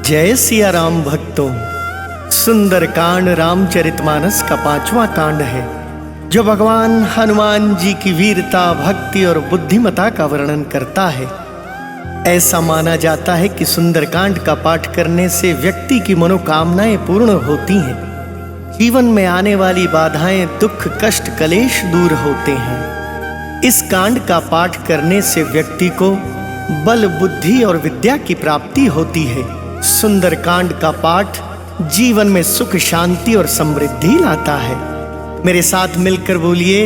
जय सिया राम भक्तों। सुंदर कांड रामचरितमानस का 5वां कांड है, जो भगवान हनुमान जी की वीरता, भक्ति और बुद्धिमता का वर्णन करता है। ऐसा माना जाता है कि सुंदरकांड का पाठ करने से व्यक्ति की मनोकामनाएं पूर्ण होती हैं, जीवन में आने वाली बाधाएं, दुख, कष्ट, कलेश दूर होते हैं। इस कांड का पाठ करने से व्यक्ति को बल, बुद्धि और विद्या की प्राप्ति होती है। सुंदरकांड का पाठ जीवन में सुख, शांति और समृद्धि लाता है। मेरे साथ मिलकर बोलिए,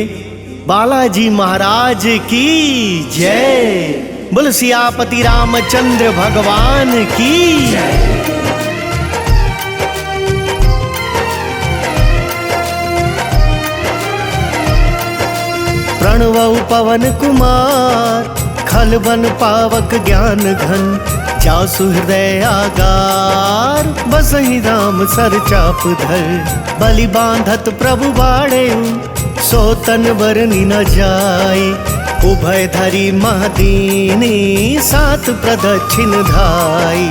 बालाजी महाराज की जय। बोल सियापति रामचंद्र भगवान की जय। प्रणवौ पवन कुमार, खलबन पावक ज्ञान घन, जासु हृदय आगार, बसहि राम सर चाप धर। बलि बांधत प्रभु बाड़े, सो तन बरनी न जाय। उभय धरी महदीनी, सात प्रदक्षिण धाई।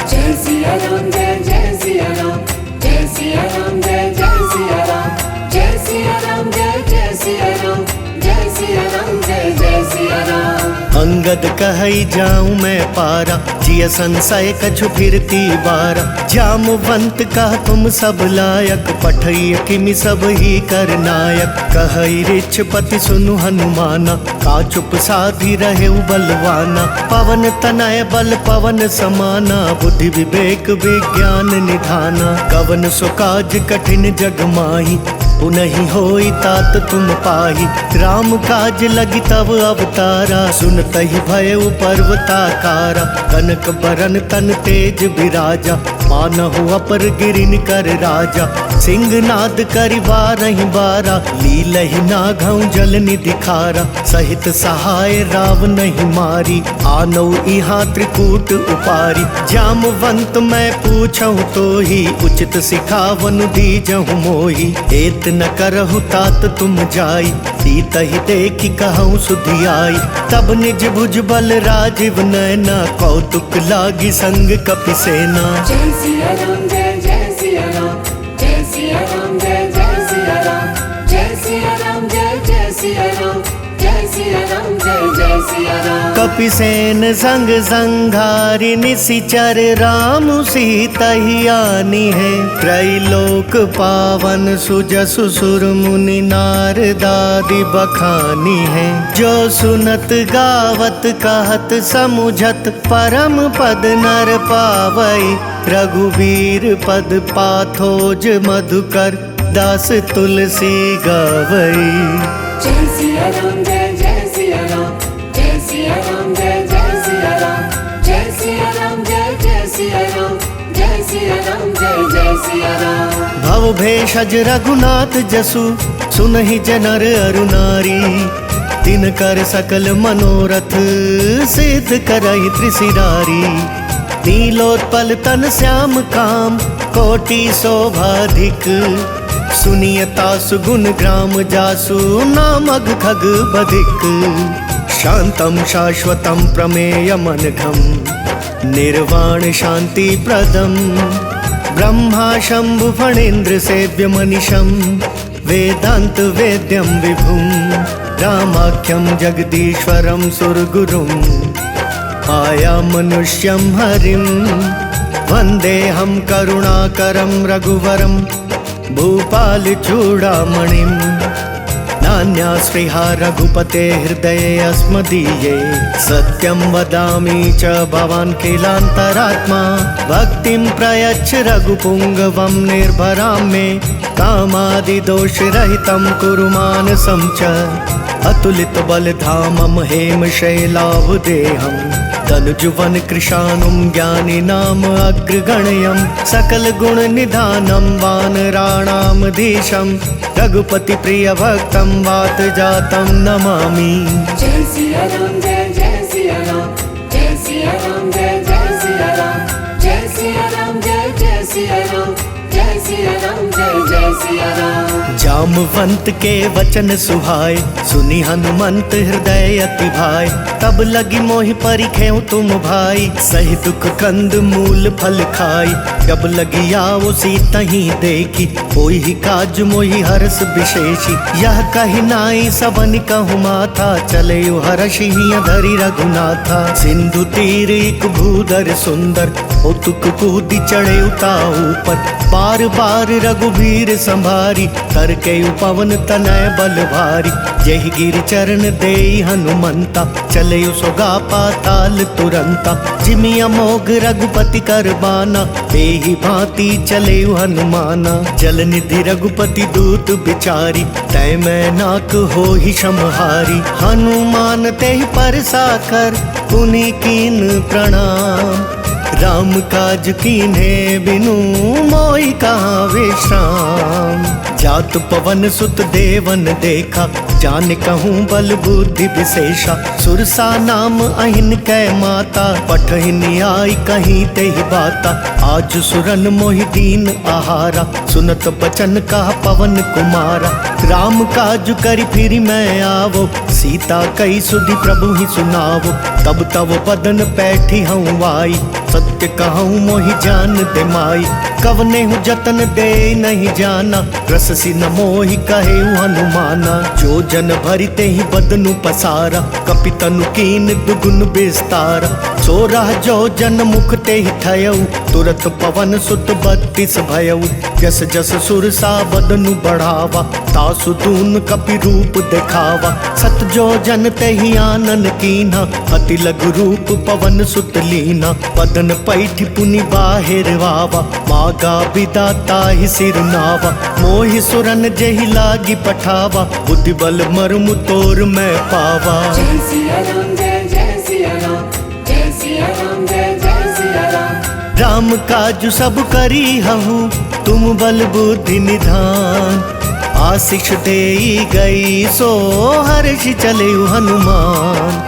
जय सिया राम, जय जय सिया राम, जय सिया राम, जय जय सिया राम, जय सिया राम, जय जय सिया राम, जय सिया राम, जय जय सिया राम। अंगद कहई जाऊं मैं पारा, जिय संशय कछु फिरती बारा। जामवंत कह तुम सब लायक, पठई किमि सब ही कर नायक। कहई रिछपति सुनु हनुमाना, का चुप साधी रहे बलवाना। पवन तनय बल पवन समाना, बुद्धि विवेक विज्ञान निधाना। कवन सो काज कठिन जग माही, उनहि होई तात तुम पाही। राम काज लगी तब अवतारा, सुनतहि भयउ पर्वताकारा। कनक बरन तन तेज बिराजा, मानहु अपर गिरिन कर राजा। सिंहनाद करि बारहि बारा, लीलहि नाघउ जल निधि खारा। सहित सहाय राव नहीं मारी, आनौ इहाँ त्रिकूट उपारी। जामवंत मैं पूछहु तोहि, उचित सिखावनु दीजहु मोहि। एत न करहु तात तुम जाई, सीतहि देखि कहूँ सुधियाई। तब निज भुज बल राजीव नैना, कौतुक लागी संग कपिसेना। जय सिया राम, जय जय सिया राम, जय सिया राम, जय जय सिया राम, जय सिया राम, जय जय सिया राम, जय सिया राम, जय जय सिया राम। कपिसेन संग संघारि निशिचर, राम सीता ही आनी है। त्रैलोक पावन सुजसु सुर मुनि नारदादि बखानी है। जो सुनत गावत कहत समुझत, परम पद नर पावई। रघुवीर पद पाथोज मधुकर, दास तुलसी गावई। जय सिया राम, जय जय सिया राम, जय सिया राम, जय जय सिया राम, जय सिया राम, जय जय सिया राम, जय सिया राम, जय जय सिया राम। भव भेषज रघुनाथ जसु, सुनहि जनर अरु नारी। तिनकर सकल मनोरथ, सिद्ध करहि त्रिशिरारी। नीलोत्पल तन श्याम काम, कोटि शोभाधिक। सुनियता सुगुण ग्राम जासु, नामग खग बधिक। शांतम शाश्वतम प्रमेयमनघम, निर्वाण शांति प्रदम। ब्रह्मा शंभु फणेन्द्र सेव्य मनिषम, वेदांत वेद्यम विभुम। रामाख्यम जगदीश्वरम सुरगुरुम, आया मनुष्यम हरिम। वंदेहम करुणाकरम रघुवरम, भूपाल चूड़ामणिम। नान्या स्पृहा रघुपते हृदये अस्मदीये। सत्यं वदामि च भवान् किलान्तरात्मा। भक्तिं प्रयच्छ रघुपुङ्गवं निर्भरां मे। कामादिदोषरहितं कुरु मानसं च। अतुलित बलधामं हेमशैलावदेहं। तनुजुवन कृशानुं ज्ञानिनाम अग्रगण्यं। सकल गुण निधानं वानराणामधीशं। रघुपति प्रिय भक्तं वात जातं नमामि। जय सिया राम, जय जय सिया राम, जय सिया राम, जय जय सिया राम, जय सिया राम, जय जय सिया राम, जय सिया राम, जय जय जय सिया राम। जामवंत के वचन सुहाए, सुनी हनुमंत हृदय अति भाए। तब लगी मोहि परिखेउ तुम भाई, सही दुख कंद मूल फल खाई। जब लगी आओ सीता ही देखी, होई ही काज मोहि हर्ष विशेषी। यह कही नाई सबन कहु माथा, चले हर्षि धरि रघुनाथा। सिंधु तीर एक भूधर सुंदर, कौतुक कूदी चढ़े उता ऊपर। बार बार रघुबीर संभारी, कर के पवन तनय बल भारी। जहि गिर चरण देई हनुमंता, चले सोगा पाताल तुरंता। जिमि अमोघ रघुपति कर बाना, एहि भांति चले हनुमाना। जल निधि रघुपति दूत बिचारी, तय मैं नाक हो ही समहारी। हनुमान तेहि परसा कर, पुनि कीन प्रणाम। राम काज कीन्हे बिनु, मोहि कहाँ विश्राम। जात पवन सुत देवन देखा, जान कहूँ बल बुद्धि विशेषा। सुरसा नाम अहिन कै माता, पठहिन आई कहीं तेहि बाता। आज सुरन मोहि दीन आहारा, सुनत बचन कहा पवन कुमारा। राम काज करि फिरि मैं आवो, सीता कई सुधि प्रभु ही सुनावो। तब तब बदन पैठी हूँ आई, सत्य कहूँ मोहि जान दे माई। कवने हूँ जतन दे नहीं जाना, रससी न मोहि कहे हनुमाना। जो जन भरिते ही बदनु पसारा, कपितनु कीन दुगुन विस्तारा। सोरह जो जन मुख ते ही थयऊ, तुरत पवन सुत 32 भयऊ। जस जस सुरसा बदनु बढ़ावा, तासु दून कपि रूप दिखावा। सत जो जन ते ही आनन कीना, अति लघु रूप पवन सुत लीना। बदन पैठी पुनि बाहिर वावा, मागा बिदा ताहि सिर नावा। मोहि सुरन जेहि लागी पठावा, बुद्धि बल मर्म तोर मैं पावा। जय सिया राम जय जय सिया राम, जय सिया राम जय जय सिया राम। राम काजु सब करी हहु, तुम बल बुद्धि निधान। आशीष देई गई सो हर्षि चले हनुमान।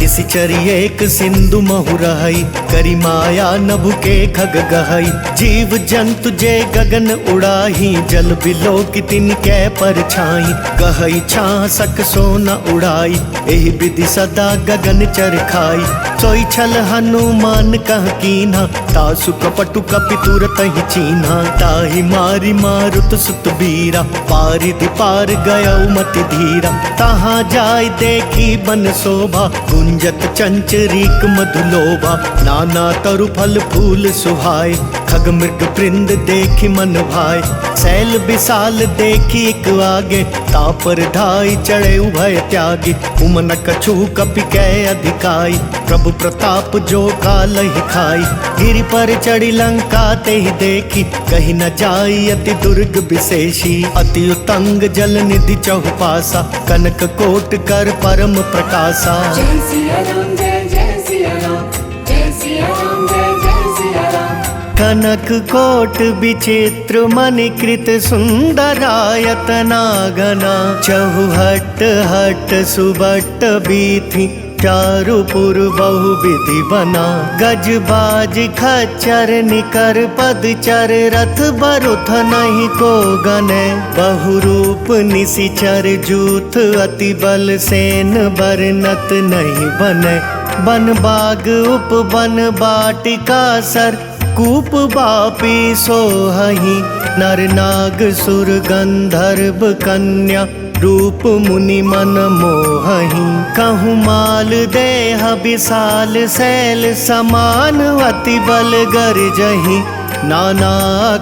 इसी चरिए एक सिंधु महु रहई, करी माया नभु के खग गहई। जीव जंतु जे गगन उड़ाही, जल बिलो की तिनकै परछाई। गहई छाह सक सोना उड़ाई, एहि विधि सदा गगन चर खाई। सोई छल हनुमान कह कीन्हा, तासु कपटु कपि तुरत ही चीन्हा। ताहि मारी मारुत सुत बीरा, पारिधि पार गयउ मति धीरा। तहाँ जाय देखी बन शोभा, गुंजत चंचरीक मधुलोभा। नाना तरु फल फूल सुहाय, खग मृग वृंद देखी मन भाय। शैल विशाल देखी एक आगे, तापर धाई चढ़े उभय त्यागी। उमन कछु कपि कै अधिकाई, प्रभु प्रताप जो काल ही खाई। गिरि पर चढ़ी लंका ते ही देखी, कहीं न जाई अति दुर्ग विशेषी। अति उतंग जल निधि चहुपासा, कनक कोट कर परम प्रकाशा। जय सिया राम जय जय सिया राम, जय सिया राम जय जय सिया राम। कनक कोट विचित्र मणिकृत सुंदरायतना गना। चहुहट हट सुबट बीथी, चारुपुर बहु विधि बना। गज बाज खच्चर निकर पदचर, रथ बरुथ नहीं को गने। बहुरूप निशिचर जूथ, अति बल सेन बरनत नहीं बने। बन बाग उपवन बाटिका सर, कूप बापी सोहहि। नर नाग सुर गंधर्व कन्या, रूप मुनि मन मोहहि। कहूँ माल देह विशाल शैल समान, अति बल गर्जहि। नाना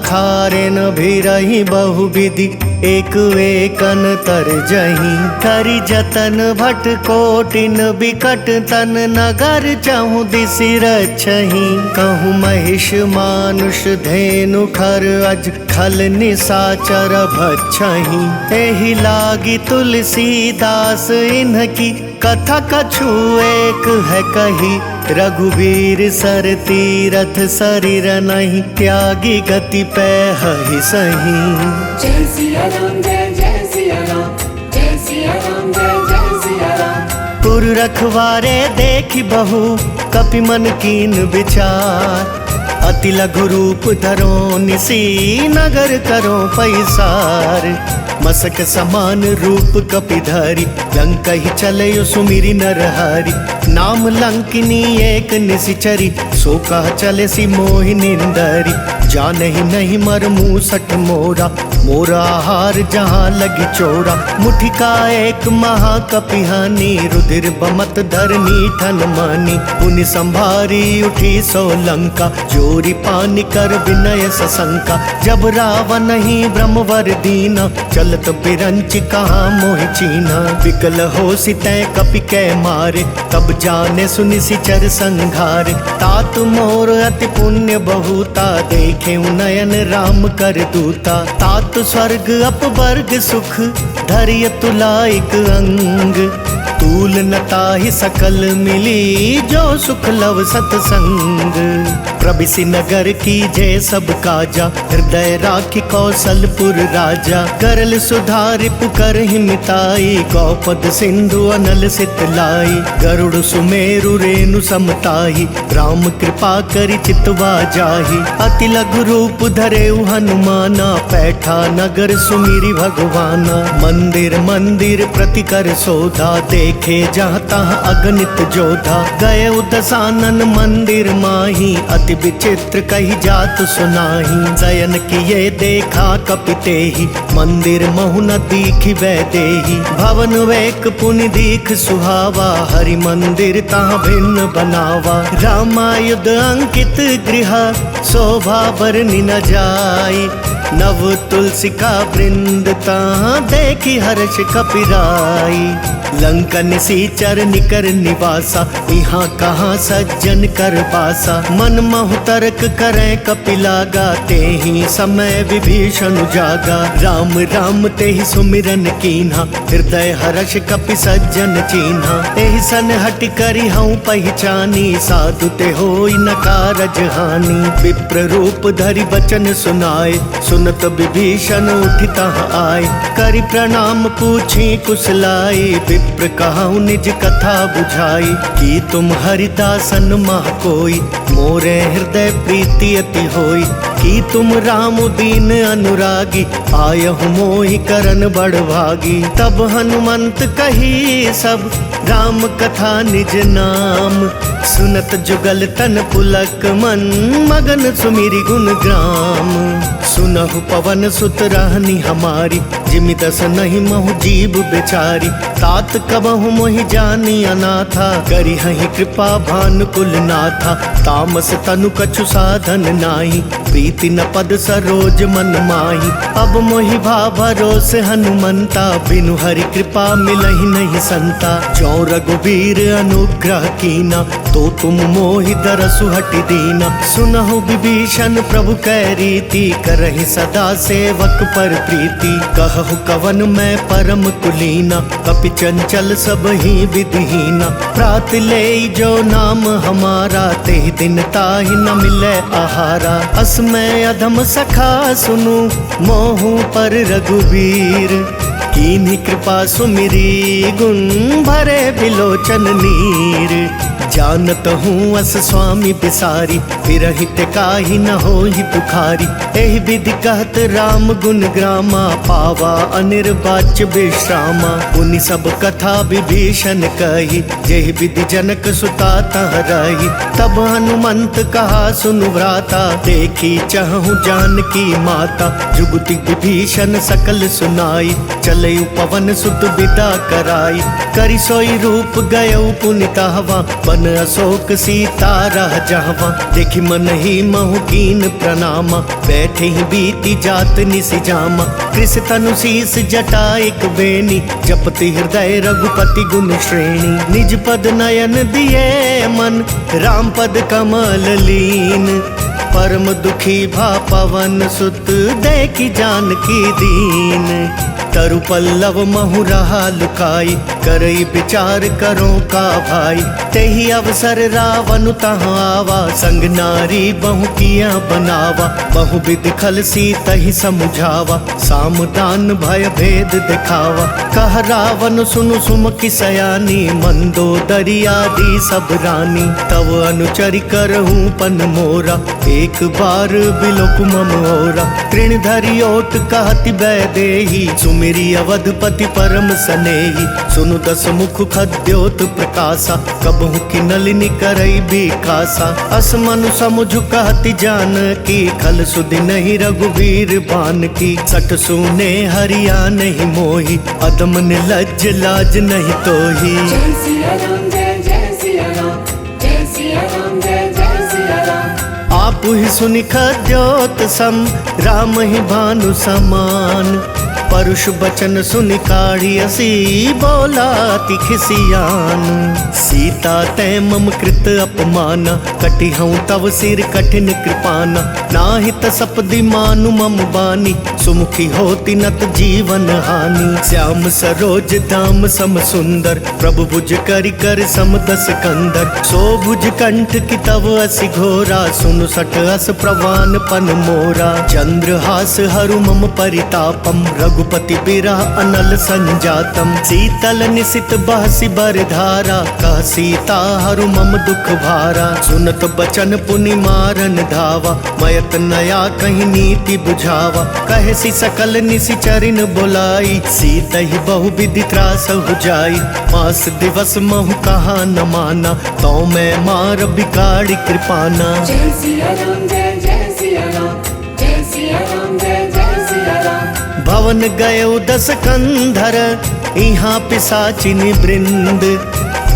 खारेन भिरहि बहुविधि, एक वेकन तरजहि। करि जतन भट कोटिन बिकट तन, नगर चहु दिसि रक्षहि। कहूँ महिष मानुष धेनु खर, अज खल निशाचर भक्षहि। एहि लागी तुलसीदास इन्हकी, कथा कछु एक है कही। रघुवीर सर तीरथ शरीर नहीं, त्यागी गति पै हहि सही। जय सिया राम जय जय सिया राम, जय सिया राम जय जय सिया राम। पुर रखवारे देखी बहु, कपि मन कीन विचार। अति लघु रूप धरो निसी नगर करो पैसार। मसक समान रूप कपिधारी लंका ही चले सुमिरी नरहारी। नाम लंकिनी एक निशिचरी सो कह चले सी मोहि निंदरी। जान ही नहीं मर मुँह सठ मोरा मोरा हार जहाँ लगी चोरा। मुठी का एक महाकपिहानी रुधिर बमत धरनी ठन मानी। पुनि संभारी उठी सो लंका जोरी पानी कर विनय सशंका। जब रावण ही ब्रह्मवर दीना चलत बिरंच कहाँ मोहि चीना। विकल हो सितै कपि कै मारे तब जाने सुनि सिचर संघारे। तात मोर अति पुण्य बहुता देखे नयन राम कर दूता। तात स्वर्ग अपवर्ग सुख धैर्य तुलाइक अंग। तूल नताहि सकल मिली जो सुख लव सतसंग। प्रभिसि नगर की जय सब काजा हृदय राखी कौशलपुर राजा। करल सुधारि पुकर हिमिताई गौपद सिंधु अनल सितलाई। गरुड़ सुमेरु रेणु समताही राम कृपा करि चितवा जाही। अति लघु रूप धरे हनुमाना पैठा नगर सुमिरी भगवाना। मंदिर मंदिर प्रति कर सोधा देखे जहाँ तहाँ अगणित जोधा। गए दशानन मंदिर माही अति विचित्र कही जात सुनाही। शयन किए देखा कपिते ही मंदिर महु न दीखि वैदेही। भवन वेक पुनि दीख सुहावा हरि मंदिर तहाँ भिन्न बनावा। रामायुध अंकित गृह शोभा बरनि न जाई। नव तुलसी का वृंद तहाँ देखी हर्ष कपिराई। लंका निसीचर निकर निवासा यहाँ कहाँ सज्जन कर पासा। मन महु तर्क करें कपिलागा ते ही समय विभीषण जागा। राम राम ते ही सुमिरन कीन्हा हृदय हर्ष कपि सज्जन चीन्हा। एहि सन हट करी हूँ पहचानी साधु ते होई न कारज हानि। विप्र रूप धरि बचन सुनाए सुनत विभीषण उठिता आए। करि प्रणाम पूछी कुशलाई विप्र कहूँ निज कथा बुझाई। कि तुम हरिदासन मह कोई मोरे हृदय प्रीति अति होई। कि तुम राम दीन अनुरागी आयहु मोहि करन बड़ भागी। तब हनुमंत कही सब राम कथा निज नाम। सुनत जुगल तन पुलक मन मगन सुमिरि गुण ग्राम। सुनहु पवन सुत रहनी हमारी जिमि दस नहीं महु जीव बेचारी। तात कबहु मोहि जानी अनाथा करी हहि कृपा भानुकुल नाथा। तामस तनु कछु साधन नाही प्रीति न पद सरोज मन माही। अब मोहि भा भरोस हनुमंता बिनु हरि कृपा मिलहि नहीं संता। जो रघुबीर अनुग्रह कीना तो तुम मोहि दरसु हटि दीना। सुनहु विभीषण प्रभु कै रीति करहि सदा सेवक पर प्रीति। कहु कवन मैं परम कुलीना कपि चंचल सब ही विधिहीना। प्रात ले जो नाम हमारा ते दिन ताहि न मिले आहारा। असमय अधम सखा सुनु मोहु पर रघुबीर। कीन्ही कृपा सुमिरी गुण भरे बिलोचन नीर। जानत हूँ अस स्वामी बिसारी विरहित काहि न होहि पुखारी। एहि विधि कहत राम गुण ग्रामा पावा अनिर्वाच्य विश्रामा। पुनि सब कथा विभीषण कही जेहि विधि जनक सुता तह रही। तब हनुमंत कहा सुनु भ्राता देखी चहु जानकी माता। जुगति विभीषण सकल सुनाई चलयु पवन सुत विदा कराई। करि सोई रूप गयउ पुनि कहवा बन अशोक सीता रह जहवा। देखि मन ही महु कीन प्रणामा बैठे ही बीती जात निसि जामा। कृष तनु शीस जटा एक बेनी जपति हृदय रघुपति गुण श्रेणी। निज पद नयन दिए मन राम पद कमल लीन। परम दुखी भा पवन सुत देखि जानकी दीन। तरु पल्लव महु रहा लुकाई करई विचार करो का भाई। तेहि अवसर रावण तहाँ आवा संग नारी बहु किया बनावा। बहु विधि खल सीता ही समुझावा सामदान भय भेद दिखावा। कह रावण सुनु सुमकी सयानी मंदोदरी आदि सब रानी। तव अनुचरि करहूँ पन मोरा एक बार बिलोक मम ओरा तृणधरि ओट कहति बैदेही सुमिरी अवधपति परम सनेही सुनु दस मुख खद्योत प्रकाशा कबहु की नलिनी करई बिकासा असमनु समुझ कहति जान की खल सुधि नहीं रघुवीर बान की सठ सुने हरिया नहीं मोही अदम निर्लज लाज नहीं तोही। जय सिया राम जय सिया राम जय सिया राम जय सिया राम। आप ही सुनि खद्योत सम राम ही भानु समान परुष बचन सुनि काढ़ी असी बोलाति खिसियान सीता तै मम कृत अपमाना कटि हूँ तव सिर कठिन कृपाना नाहि तसपदि मानु मम बानी सुमुखी होती नत जीवन हानि श्याम सरोज धाम सम सुंदर प्रभु भुज करि कर सम दस कंदर सो भुज कंठ की तव असि घोरा सुनु सठ अस प्रवान पन मोरा चंद्रहास हरु मम परितापम रघुपति बिरह अनल संजातम शीतल निशित बहसी बरधारा कह सीता हरु मम दुख भारा सुनत बचन पुनि मारन धावा मयत नया कहीं नीति बुझावा कहे सी सकल निशि चरिन बोलाई सीत ही बहु विधि त्रास हो जाई मास दिवस महु कहा न माना तो मैं मार बिगाड़ी कृपाना। जय सिया राम जय सिया राम जय सिया राम जय सिया राम। भवन गयो दस कंधर यहाँ पिसाचिनी वृंद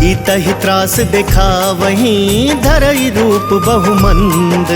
इतहि त्रास देखा वहीं धरई रूप बहुमंद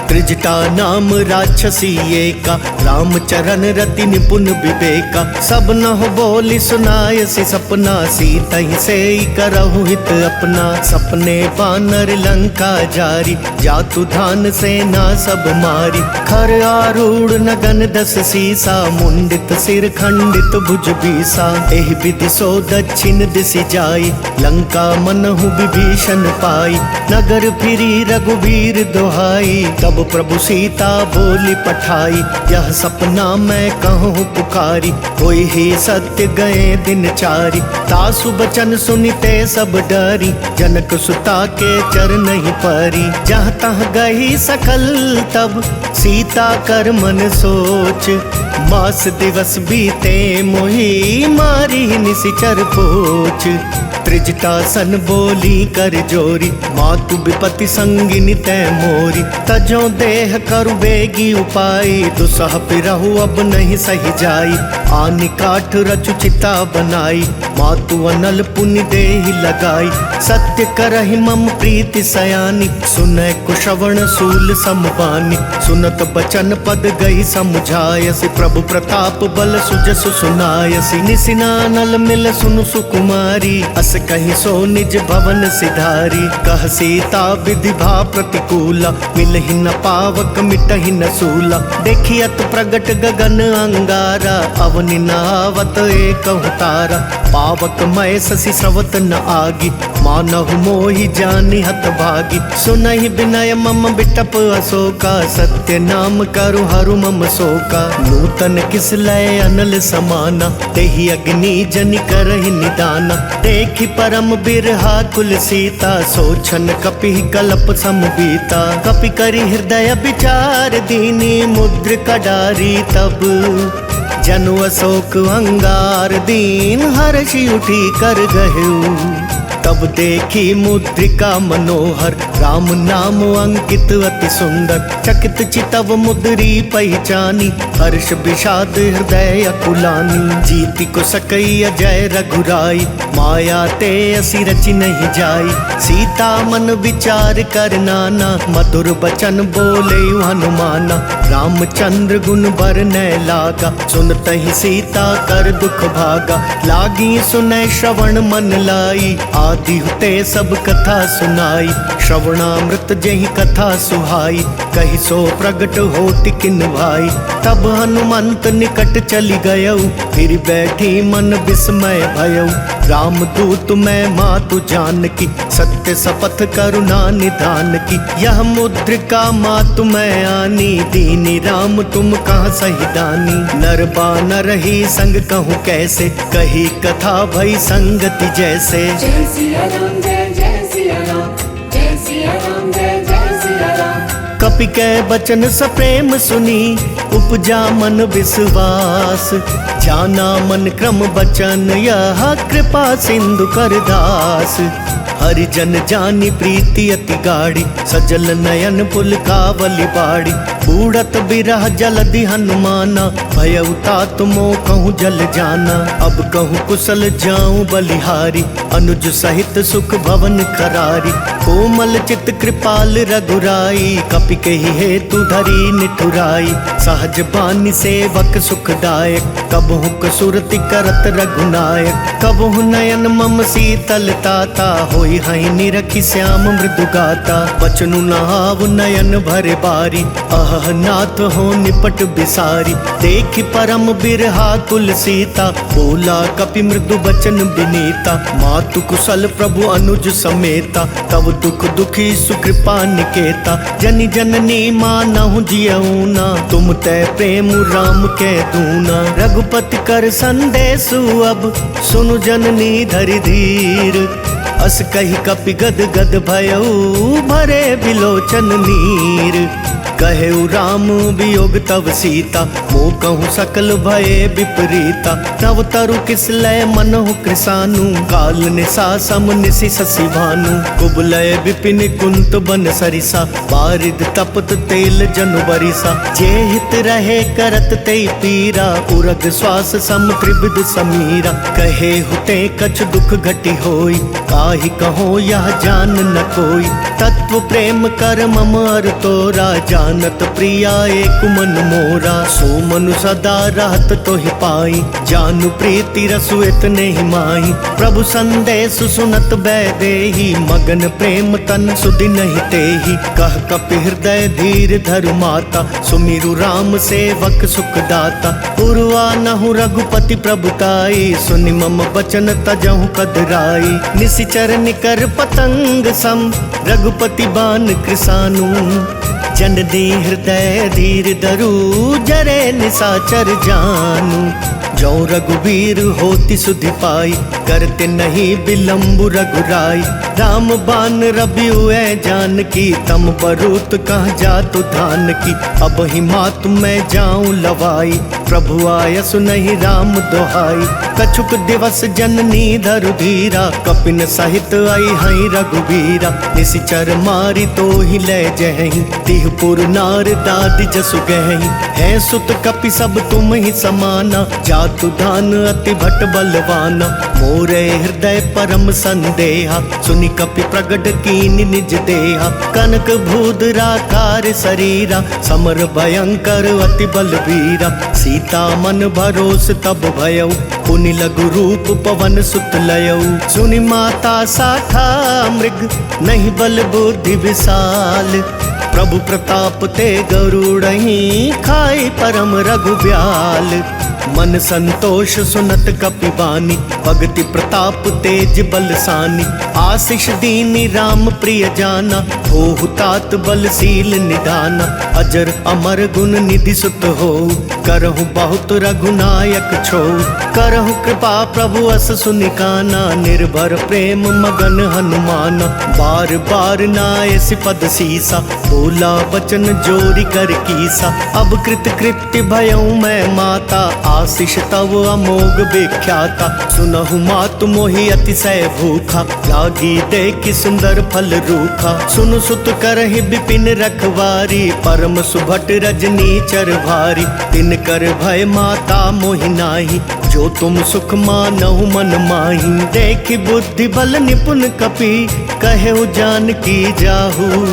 त्रिजटा नाम राक्षसी एका रामचरण रति निपुण विवेका सब न हो बोली सुनाय सी सपना सीता ही से करहु हित अपना सपने बानर लंका जारी जातु धान सेना सब मारी खर आरूढ़ नगन दस सीसा मुंडित सिर खंडित भुज बीसा एहि विधि सो दक्षिण दिशि जाई लंका मनहु विभीषण पाई नगर फिरी रघुवीर दोहाई तब प्रभु सीता बोली पठाई यह सपना मैं कहूँ पुकारी कोई ही सत्य गए दिन चारी तासु बचन सुनिते सब डरी जनक सुता के चरण ही परी जहाँ तहाँ गई सकल तब सीता कर मन सोच मास दिवस बीते मोही मारी निशिचर पोच त्रिजटा सन बोली कर जोरी मातु विपति संगिनी तै मोरी तजो देह करु बेगी उपाई दुसह पिरहु अब नहीं सही जाई आनि काठ रचु चिता बनाई मातु अनल पुनि देहि लगाई सत्य करहि मम प्रीति सयानी सुनय कुशवण सूल समबानी सुनत बचन पद गई समुझायसि प्रभु प्रताप बल सुजसु सुनायसि निसिनानल मिल सुनु सुकुमारी अस कहीं सो निज भवन सिधारी कह सीता विधि भा प्रतिकूला मिलहि न पावक मिटहि न सूला देखियत प्रगट गगन अंगारा अवनि नावत एक तारा पावक मय शशि स्रवत न आगी मानहु मोहि जानि हत भागी सुनहि विनय मम बिटप अशोका सत्य नाम करु हरु मम शोका नूतन किस लय अनल समाना तेहि अग्नि जनि करहि निदाना देखि परम बिरहा कुल सीता सोचन कपि कल्प समबीता कपि करि हृदय विचार दीनी मुद्र कडारी तब जनु अशोक अंगार दीन हर्षि उठी कर गहु तब देखी मुद्रिका मनोहर राम नाम अंकित अति सुंदर चकित चितव मुद्री पहचानी हर्ष विषाद हृदय अकुलानी जीति को सकई अजय रघुराई माया ते असी रचि नहीं जाई सीता मन विचार कर नाना मधुर बचन बोले हनुमाना रामचंद्र गुण बरनय लागा सुनत ही सीता कर दुख भागा लागी सुनय श्रवण मन लाई आदि हुते सब कथा सुनाई श्रवणामृत जही कथा सुहाई कही सो प्रगट होति किन भाई तब हनुमंत निकट चली गयऊ फिर बैठी मन विस्मय भयऊ राम दूत मैं मातु जानकी सत्य शपथ करुणा निधान की यह मुद्रिका मातु मैं आनी दीनी राम तुम कहाँ सहिदानी नर बानर ही संग कहूँ कैसे कही कथा भई संगति जैसे। जय सिया राम जय सिया राम जय सिया राम जय सिया राम। कपि कै बचन सप्रेम सुनी, उपजा मन विश्वास। जाना मन क्रम बचन यह कृपा सिंधु कर दास। हरिजन जानी प्रीति अति गाढ़ी, सजल नयन पुलकावली बाड़ी। बूढ़त बिरह जलधि हनुमाना, भयउ तात मोह कहूँ जल जाना। अब कहूँ कुशल जाऊं बलिहारी, अनुज सहित सुख भवन करारी। कोमल चित कृपाल रघुराई, कपि कही हेतु धरी निठुराई। सहज बानी सेवक सुखदायक, कबहु कसुरति करत रघुनायक। कबहु नयन मम शीतल ताता, होई हई निरखी श्याम मृदु गाता। बचनु नहाव नयन भरे बारी, अह नाथ हो निपट बिसारी। देखि परम बिरहा कुल सीता, बोला कपि मृदु बचन बिनीता। मातु कुशल प्रभु अनुज समेता, तब दुख दुखी सुकृपा निकेता। जनि जननी मानहु जियऊना, तुम तै प्रेम राम के दूना। रघुपति कर संदेशु अब, सुनु जननी धरि धीर। अस कही कपि गद गद भयऊ, भरे बिलोचन नीर। कहेउ राम वियोग तव सीता, मोह कहूँ सकल भये विपरीता। तव तरु किस लय मनहु कृसानु, काल निशा सम निशि शशि भानु। कुबलय विपिन कुंत बन सरिसा, बारिद तपत तेल जनु बरिसा। जे हित रहे करत ते पीरा, उरग श्वास सम त्रिविध समीरा। कहे हुते कछ दुख घटी होई, काहि कहो यह जान न कोई। तत्व प्रेम कर मम अर तोरा, जानत प्रिया एक मन मोरा। सो मनु सदा रहत तोहि पाई, जानु प्रीति रसु इतने ही माही। प्रभु संदेश सुनत बैदेही, मगन प्रेम तन सुधि नहीं तेही। कह कपि हृदय धीर धरु माता, सुमिरु राम सेवक सुख दाता। पुरवा नहु रघुपति प्रभुताई, सुनि मम बचन तजहु कदराई। निशिचर निकर पतंग सम, रघुपति बान कृसानु। जननी हृदय धीर धरु, जरे निशाचर जानू। जो रघुवीर होति सुधि पाई, करते नहीं विलम्बु रघुराई। राम बान रबियु ऐ जानकी, तम बरूत कहाँ जातु धान की। अब ही मातु मैं जाऊं लवाई, प्रभु आय सुनहि राम दोहाई। कछुक दिवस जननी धरु धीरा, कपिन सहित आई हई रघुवीरा। निशिचर मारी तो ही ले जहि, तिहपुर नार दादि जसु गहि। है सुत कपि सब तुम ही समाना, जातु धान अति भट बलवाना। मोरे हृदय परम संदेहा, सुनि कपि प्रगट कीनि निज देहा। कनक भूधरा कार शरीरा, समर भयंकर अति बलवीरा। सीता मन भरोस तब भयऊ, पुनि लघु रूप पवन सुत लयऊ। सुनि माता साखा मृग, नहीं बल बुद्धि विशाल। प्रभु प्रताप ते गरुड़हि, खाई परम रघुब्याल। मन संतोष सुनत कपि बानी, भगति प्रताप तेज बलसानी। आशीष दीनी राम प्रिय जाना, होहु तात बलशील निदाना। अजर अमर गुण निधि सुत हो, करहु बहुत रघुनायक छो। करहु कृपा प्रभु अस सुनिकाना, निर्भर प्रेम मगन हनुमाना। बार बार नायसि पद सीसा, बोला वचन जोरी कर कीसा। अब कृत कृत्य भयऊ मैं माता, आशीष तव अमोघ विख्याता। सुनहु मातु मोहि अतिशय भूखा, लागी देखि सुंदर फल रूखा। सुनु सुत करहि विपिन रखवारी, परम सुभट रजनी चर भारी। तिन कर भय माता मोहि नाही, जो तुम सुख मानहु मन माही। देखि बुद्धि बल निपुण कपि, कहेउ जानकी जाहू।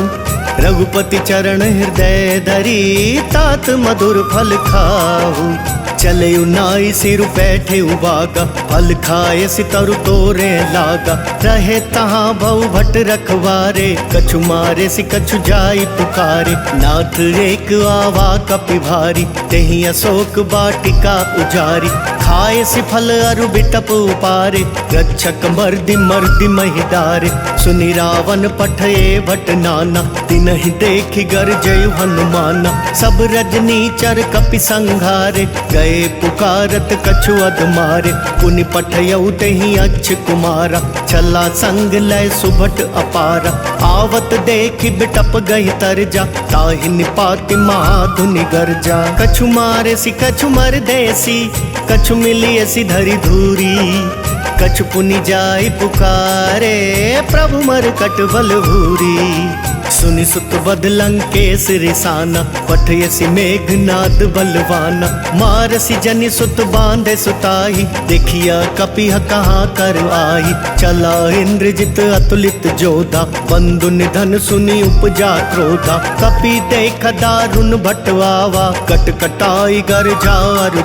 रघुपति चरण हृदय धरी, तात मधुर फल खाहू। चले नाई सिर बैठे उबागा, फल खाए सितरु तोरे लागा। रहे तहाँ भव भट रखवारे, कछु मारे सि कछु जाई पुकारे। नाथ एक आवा कपि भारी, तेहि अशोक वाटिका उजारी। खाए सिफल अरु बिटप उपारे, रक्षक मर्दि मर्दि महि डारे। सुनि रावण पठये भट नाना, तिनहि देखि गरजयु हनुमाना। सब रजनीचर कपि संघारे, गए पुकारत कछु अध मारे। पुनि पठयउ तेहि अच्छ कुमारा, छला संग लय सुभट अपारा। आवत देखि बिटप गहि तरजा, ताहि निपाति महाधुनि गर्जा। कछु मारे सि कछु मर देसी, कछु मिलिए सी धरि धूरी। कछु पुनि जाई पुकारे, प्रभु मरकट बल भूरी। सुनि सुत बद लंकेश रिसाना, पठयसि मेघनाद बलवाना। मारसि जनि सुत बांधे सुताई, देखिया कपिह कहाँ कर आई। चला इंद्रजित अतुलित जोधा, बंधु निधन सुनि उपजा क्रोधा। कपि देख दारुण भटवावा, कट कटाई गर्जा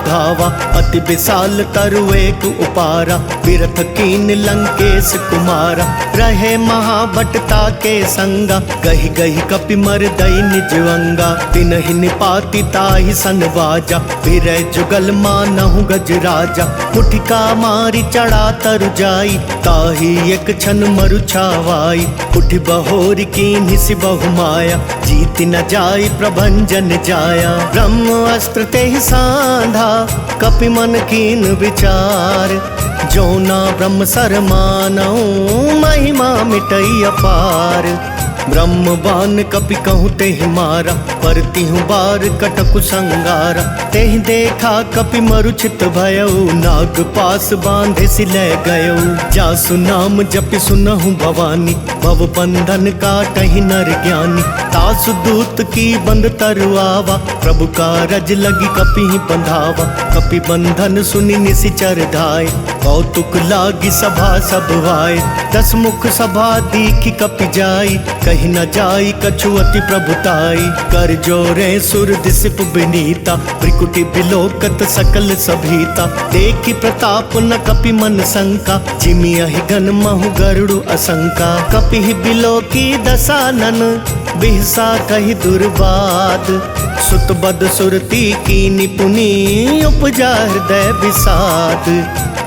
धावा। अति विशाल तरु एक उपारा, बिरथ कीन लंकेश कुमारा। रहे महाभटता के संगा, गहि गहि कपि मर दई निज अंगा। तिनहि निपाति ताहि सन बाजा, फिरै जुगल मानहु गज राजा। मुठिका मारी चढ़ा तरु जाई, ताहि एक क्षण मरु छावाई। उठि बहोरी कीन्हि सि बहु माया, जीति न जाई प्रभंजन जाया। ब्रह्म अस्त्र तेहि सांधा, कपि मन कीन विचार। जो ना ब्रह्म सर मानऊ, महिमा मिटई अपार। ब्रह्म बान कपि कहूँ तेहि मारा, परतिहु बार कटकु संगारा। तेहि देखा कपि मरुचित भयऊ, नाग पास बांधे सि लै गयऊ। जासु नाम जपि सुनहु भवानी, भव बंधन काटहि नर ज्ञानी। तासु दूत की बंद तरु आवा, प्रभु कारज लगी कपि बंधावा। कपि बंधन सुनि निसिचर धाय, कौतुक लागी सभा सब आए। दस मुख सभा दीखि कपि जाई, कहीं न जाई कछु अति प्रभुताई। कर जोरे सुर दिसिप बिनीता, त्रिकुटी बिलोकत सकल सभीता। देखि प्रताप न कपि मन शंका, जिमियहि गन महु गरुड़ असंका। कपि बिलोकी दसानन, बिहसा कहि दुर्बाद। सुत बद सुरती कीनि पुनि, उपजा हृदय विषाद।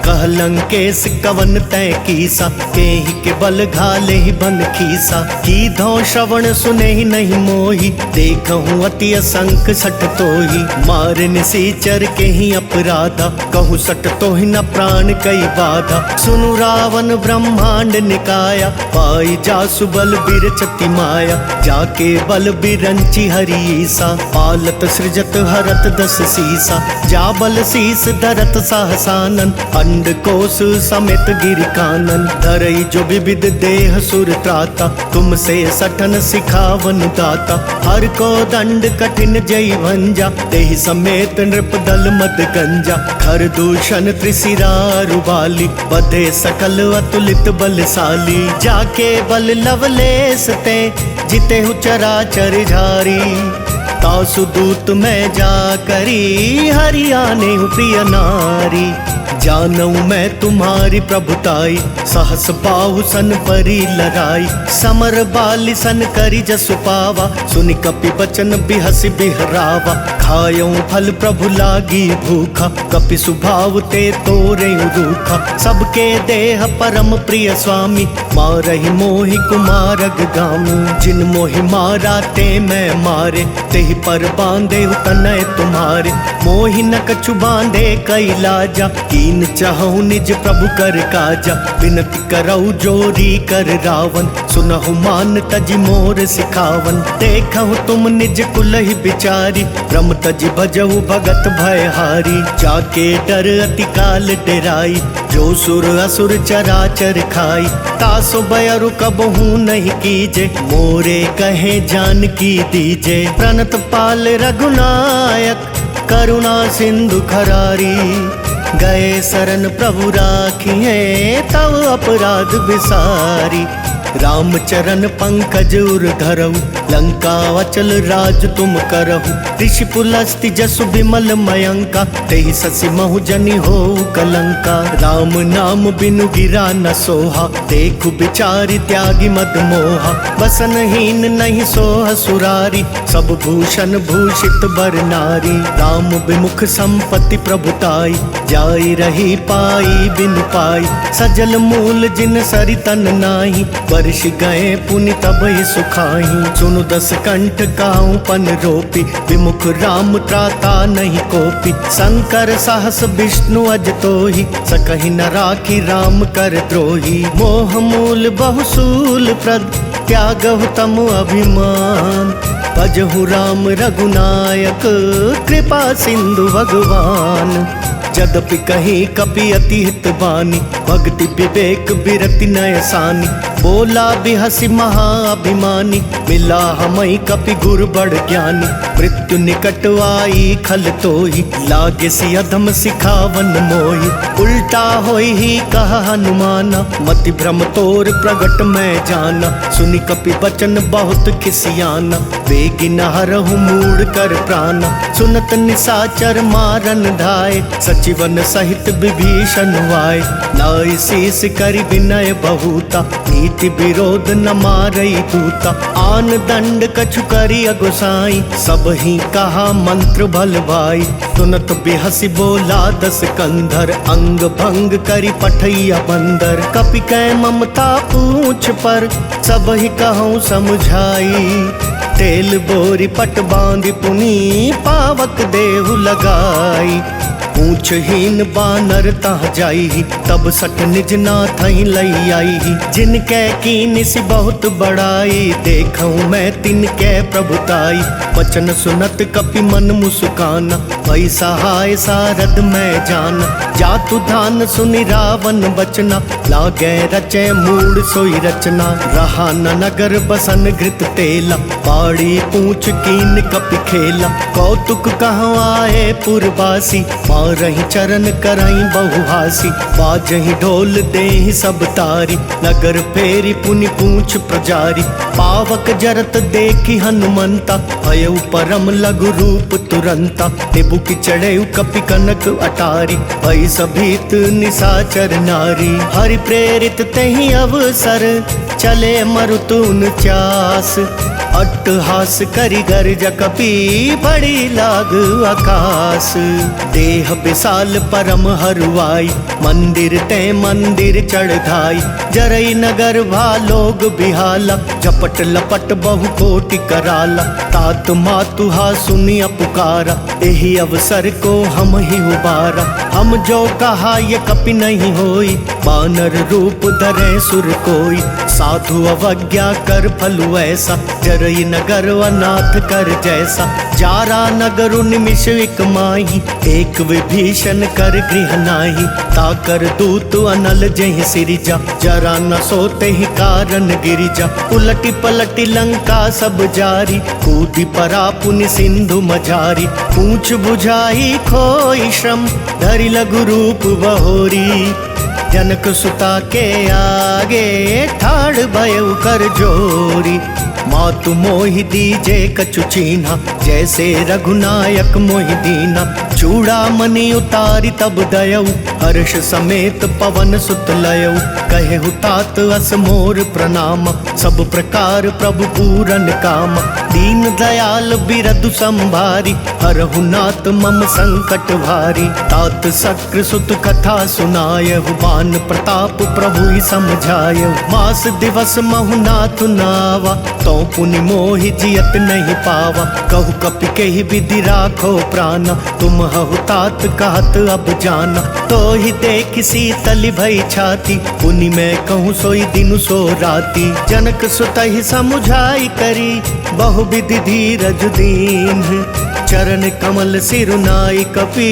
कह लंकेश कवन तै कीसा, केहि के बल घाले ही बन खीसा। की धौ श्रवण सुने ही नहीं मोही, देखहूँ अति असंख सठ तोही। मारे निसीचर के ही अपराधा, कहूँ सठ तो ही न प्राण कई बाधा। सुनु रावण ब्रह्मांड निकाया, पाई जासु बल बिरचति माया। जाके बल बिरंची हरीसा, पालत सृजत हरत दस सीसा। जा बल शीस धरत सहसानन, अंड कोश समेत गिर कानन। धरई जो विविध देह सुर त्राता, तुमसे सठन सिखावन दाता। हर को दंड कठिन जय भंजा, तेहि समेत नृप दल मद गंजा। खर दूषण त्रिशिरा रुबाली, बधे सकल अतुलित बलशाली। जाके बल लवलेस ते, जिते हु चराचर झारी। तासु दूत मैं जा करी, हरियाने हूँ प्रिय नारी। जानऊ मैं तुम्हारी प्रभुताई, सहस बाहु सन परी लड़ाई। समर बाली सन करी जसु पावा, सुनि कपि बचन बिहसि बिहरावा। खायऊ फल प्रभु लागी भूखा, कपि सुभाव ते तोरे रूखा। सबके देह परम प्रिय स्वामी, मारहि मोहि कुमारग गामी। जिन मोहि मारा ते मैं मारे, तेहि पर बांधे तनय तुम्हारे। मोहि न कछु बांधे कई लाजा, कीन चाहूँ निज प्रभु कर काजा। विनती करऊ जोरी कर रावण, सुनहु मान तजि मोर सिखावन। देखहु तुम निज कुलहि बिचारी, ब्रह्म तजि भजहु भगत भयहारी। जाके डर अति काल डेराई, जो सुर असुर चराचर खाई। तासो बयरु कबहू नहीं कीजे, मोरे कहे जानकी दीजे। प्रणत पाल रघुनायक, करुणा सिंधु खरारी। गए शरण प्रभु राखिए, तव अपराध विसारी। राम चरण पंकज उर धरऊ, लंका अचल राज तुम करहु। ऋषि पुलस्ति जसु विमल मयंका, तेहि ससि महु जनि हो कलंका। राम नाम बिनु गिरा न सोहा, देखु बिचारी त्यागी मद मोहा। बसनहीन नहीं सोह सुरारी, सब भूषण भूषित बर नारी। राम विमुख संपत्ति प्रभुताई, जाई रही पाई बिनु पाई। सजल मूल जिन सरितन नाही, वर्ष गए पुनि तब ही सुखाही। सुनु दस कंठ काहू पन रोपी, विमुख राम त्राता नहीं कोपी। शंकर सहस विष्णु अज तोहि, सकहि न राखी राम कर द्रोही। मोह मूल बहुसूल प्रद, त्यागहु तम अभिमान। भजहु राम रघुनायक, कृपा सिंधु भगवान। जदपि कहीं कपि अति हित बानी, भक्ति विवेक बिरति नय सानी। बोला बिहसि महाअभिमानी, मिला हमई कपि गुर बड़ ज्ञानी। मृत्यु निकट आई खल तोहि, लागे सि अधम सिखावन मोहि। उल्टा होई ही कहा हनुमाना, मति भ्रम तोर प्रगट मैं जाना। सुनि कपि बचन बहुत खिसियाना, वेगी न हरहु मूढ़ कर प्राणा। सुनत निसाचर मारन ढाए, सचिवन सहित विभीषण वाय। नाई शीस करि विनय बहुता, नीति विरोध न मारई दूता। आन दंड कछु करि अगुसाई, सब ही कहा मंत्र भल भाई। सुनत बिहसि बोला दस कंधर, अंग भंग करि पठैया बंदर। कपि कै ममता पूछ पर, सब ही कहूँ समझाई। तेल बोरी पट बांधि पुनी, पावक देहु लगाई। पूछहीन बानर तह जाई, तब सठ निज नाथहि लई आई। जिनके कीन सि बहुत बड़ाई, देखऊँ मैं तिनके प्रभुताई। वचन सुनत कपि मन मुस्काना, भई सहाय सारद मैं जाना। जातु धान सुनि रावण बचना, लागे रचे मूड सोई रचना। रहा न नगर बसन घृत तेला, बाड़ी पूछ कीन कपि खेला। कौतुक कहूँ आए पुरवासी, रही चरण कराई बहुहासी। बाजही ढोल देहि सब तारी, नगर फेरी पुनि पूछ प्रजारी। पावक जरत देखी हनुमंता, भयउ परम लघु रूप तुरंता। निबुक चढ़ेउ कपि कनक अटारी, भई सभीत निसाचर नारी। हरि प्रेरित तेहि अवसर, चले मरुतुन चास। अट्टहास करि गर्ज कपि, बड़ी लाग आकाश। देह विशाल परम हरुआई, मंदिर ते मंदिर चढ़ाई। जरई नगर भालोग बिहाला, झपट लपट बहु कोटि कराला। तात मातुहा सुनिया पुकारा, एहि अवसर को हम ही उबारा। हम जो कहा ये कपि नहीं होई, बानर रूप धरे सुर कोई। साधु अवज्ञा कर फलु ऐसा, जरई नगर अनाथ कर जैसा। जारा नगर निमिष एक माही, एक विभीषण कर गृह नाही। ताकर दूत अनल जहि सिरिजा, जरा न सोते ही कारण गिरिजा। उलटी पलटी लंका सब जारी, कूदी परा पुनि सिंधु मझारी। पूछ बुझाई खोई श्रम, धरि लघु रूप बहोरी। जनक सुता के आगे, ठाड़ भयउ कर जोरी। मातु मोहि दीजे कछु चीन्हा, जैसे रघुनायक मोहि दीना। चूड़ा मणि उतारी तब दयऊ, हर्ष समेत पवन सुत लयऊ। कहेहु तात अस मोर प्रणाम, सब प्रकार प्रभु पूरन काम। दीन दयाल बिरदु संभारी, हरहु नाथ मम संकट भारी। तात सक्र सुत कथा सुनायहु, बान प्रताप प्रभु ही समझायहु। मास दिवस महु नाथ नावा, तो पुनि मोहि जियत नहीं पावा। कहु कपि केहि विधि राखो प्राणा, तुम हहु तात कहत अब जाना। तो ही देख शीतल भई छाती, पुनि मैं कहूँ सोई दिनु सो राती। जनक सुतहि समुझाई करी, बहु विधि धीरज दीन। चरण कमल सिरुनाई कपि,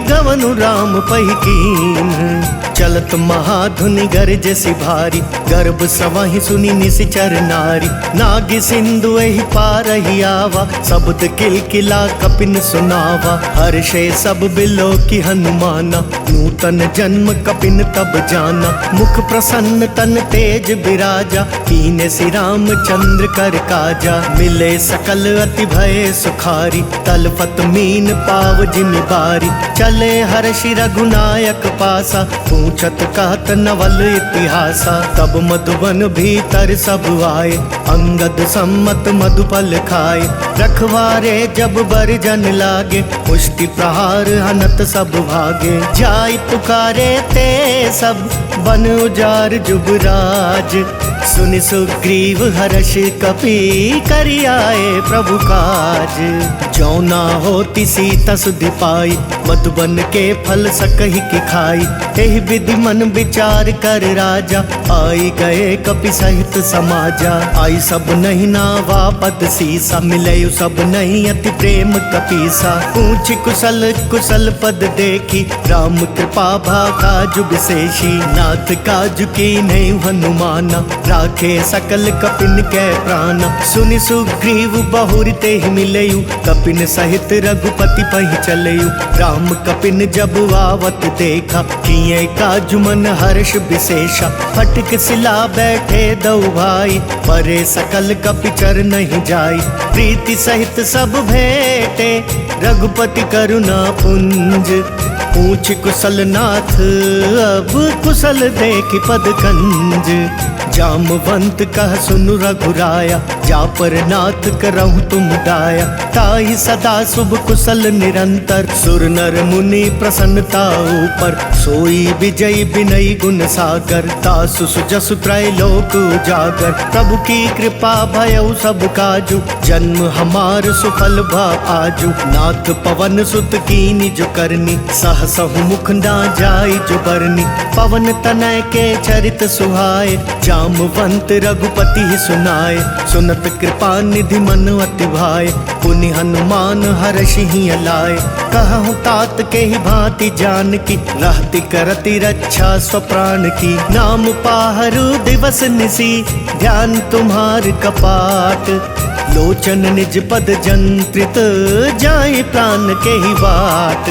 गवनु राम पहिकीन। चलत महाधुनि गरज सिभारी, गर्भ सवाही सुनी निश्चर नारी। नाग सिंधु एहि पार ही आवा, शब्द किलकिला कपिन सुनावा। हर्षे सब बिलो की हनुमाना, नूतन जन्म कपिन तब जाना। मुख प्रसन्न तन तेज बिराजा, कीने श्री राम चंद्र कर काजा। मिले सकल अति भय सुखारी, तलपत मीन पाव जिमि बारी। चले हर्षि रघुनायक पासा, पूछत कहत नवल इतिहासा। तब मधुबन भीतर सब आए, अंगद सम्मत मधुपल खाए। रखवारे जब बरजन लागे, पुष्टि प्रहार हनत सब भागे। जाय पुकारे ते सब, बन उजार जुबराज। सुनि सुग्रीव हर्ष कपि, करि आए प्रभु काज। जो ना होती सीता सुधि पाई, मधुबन के फल सकहि की खाई। एहि विधि मन विचार कर राजा, आई गए कपि सहित समाजा। आई सब नहीं नावा पद सीसा, मिले सब नहीं अति प्रेम कपीसा। पूछ कुशल कुशल पद देखी, राम कृपा भाका जुग शेषी। नाथ काज की नहीं हनुमाना, राखे सकल कपिन के प्राण। सुनि सुग्रीव बहुर ते ही मिलयु, कपिन सहित रघुपति पहि चलयु। राम कपिन जब आवत देखा, किए काज मन हर्ष विशेषा। फटक सिला बैठे दो भाई, परे सकल कपिचर नहीं जाई। प्रीति सहित सब भेटे, रघुपति करुणा पुंज। पूछ कुशल नाथ, अब कुशल देखि पद कंज। जामवंत कह सुनु रघुराया, जा पर नाथ करहु तुम दाया। ताहि सदा शुभ कुशल निरंतर, सुर नर मुनि प्रसन्नता ऊपर। सोई विजय विनय गुण सागर, तासु सुजसु त्रैलोक उजागर। प्रभु की कृपा भयउ सब काजु, जन्म हमार सुफल भा आजु। नाथ पवन सुत कीनि जो करनी, सहसहु मुख ना जाई जो बरनी। पवन तनय के चरित सुहाए, जामवंत रघुपति ही सुनाए। सुनत कृपा निधि मन अति भाए, पुनि हनुमान हर्षि ही लाए। कहूँ तात के ही भांति जान की, रहती करती रक्षा स्वप्राण की। नाम पाहरु दिवस निसी, ध्यान तुम्हार कपाट। लोचन निज पद जंत्रित, जाए प्राण के ही बाट।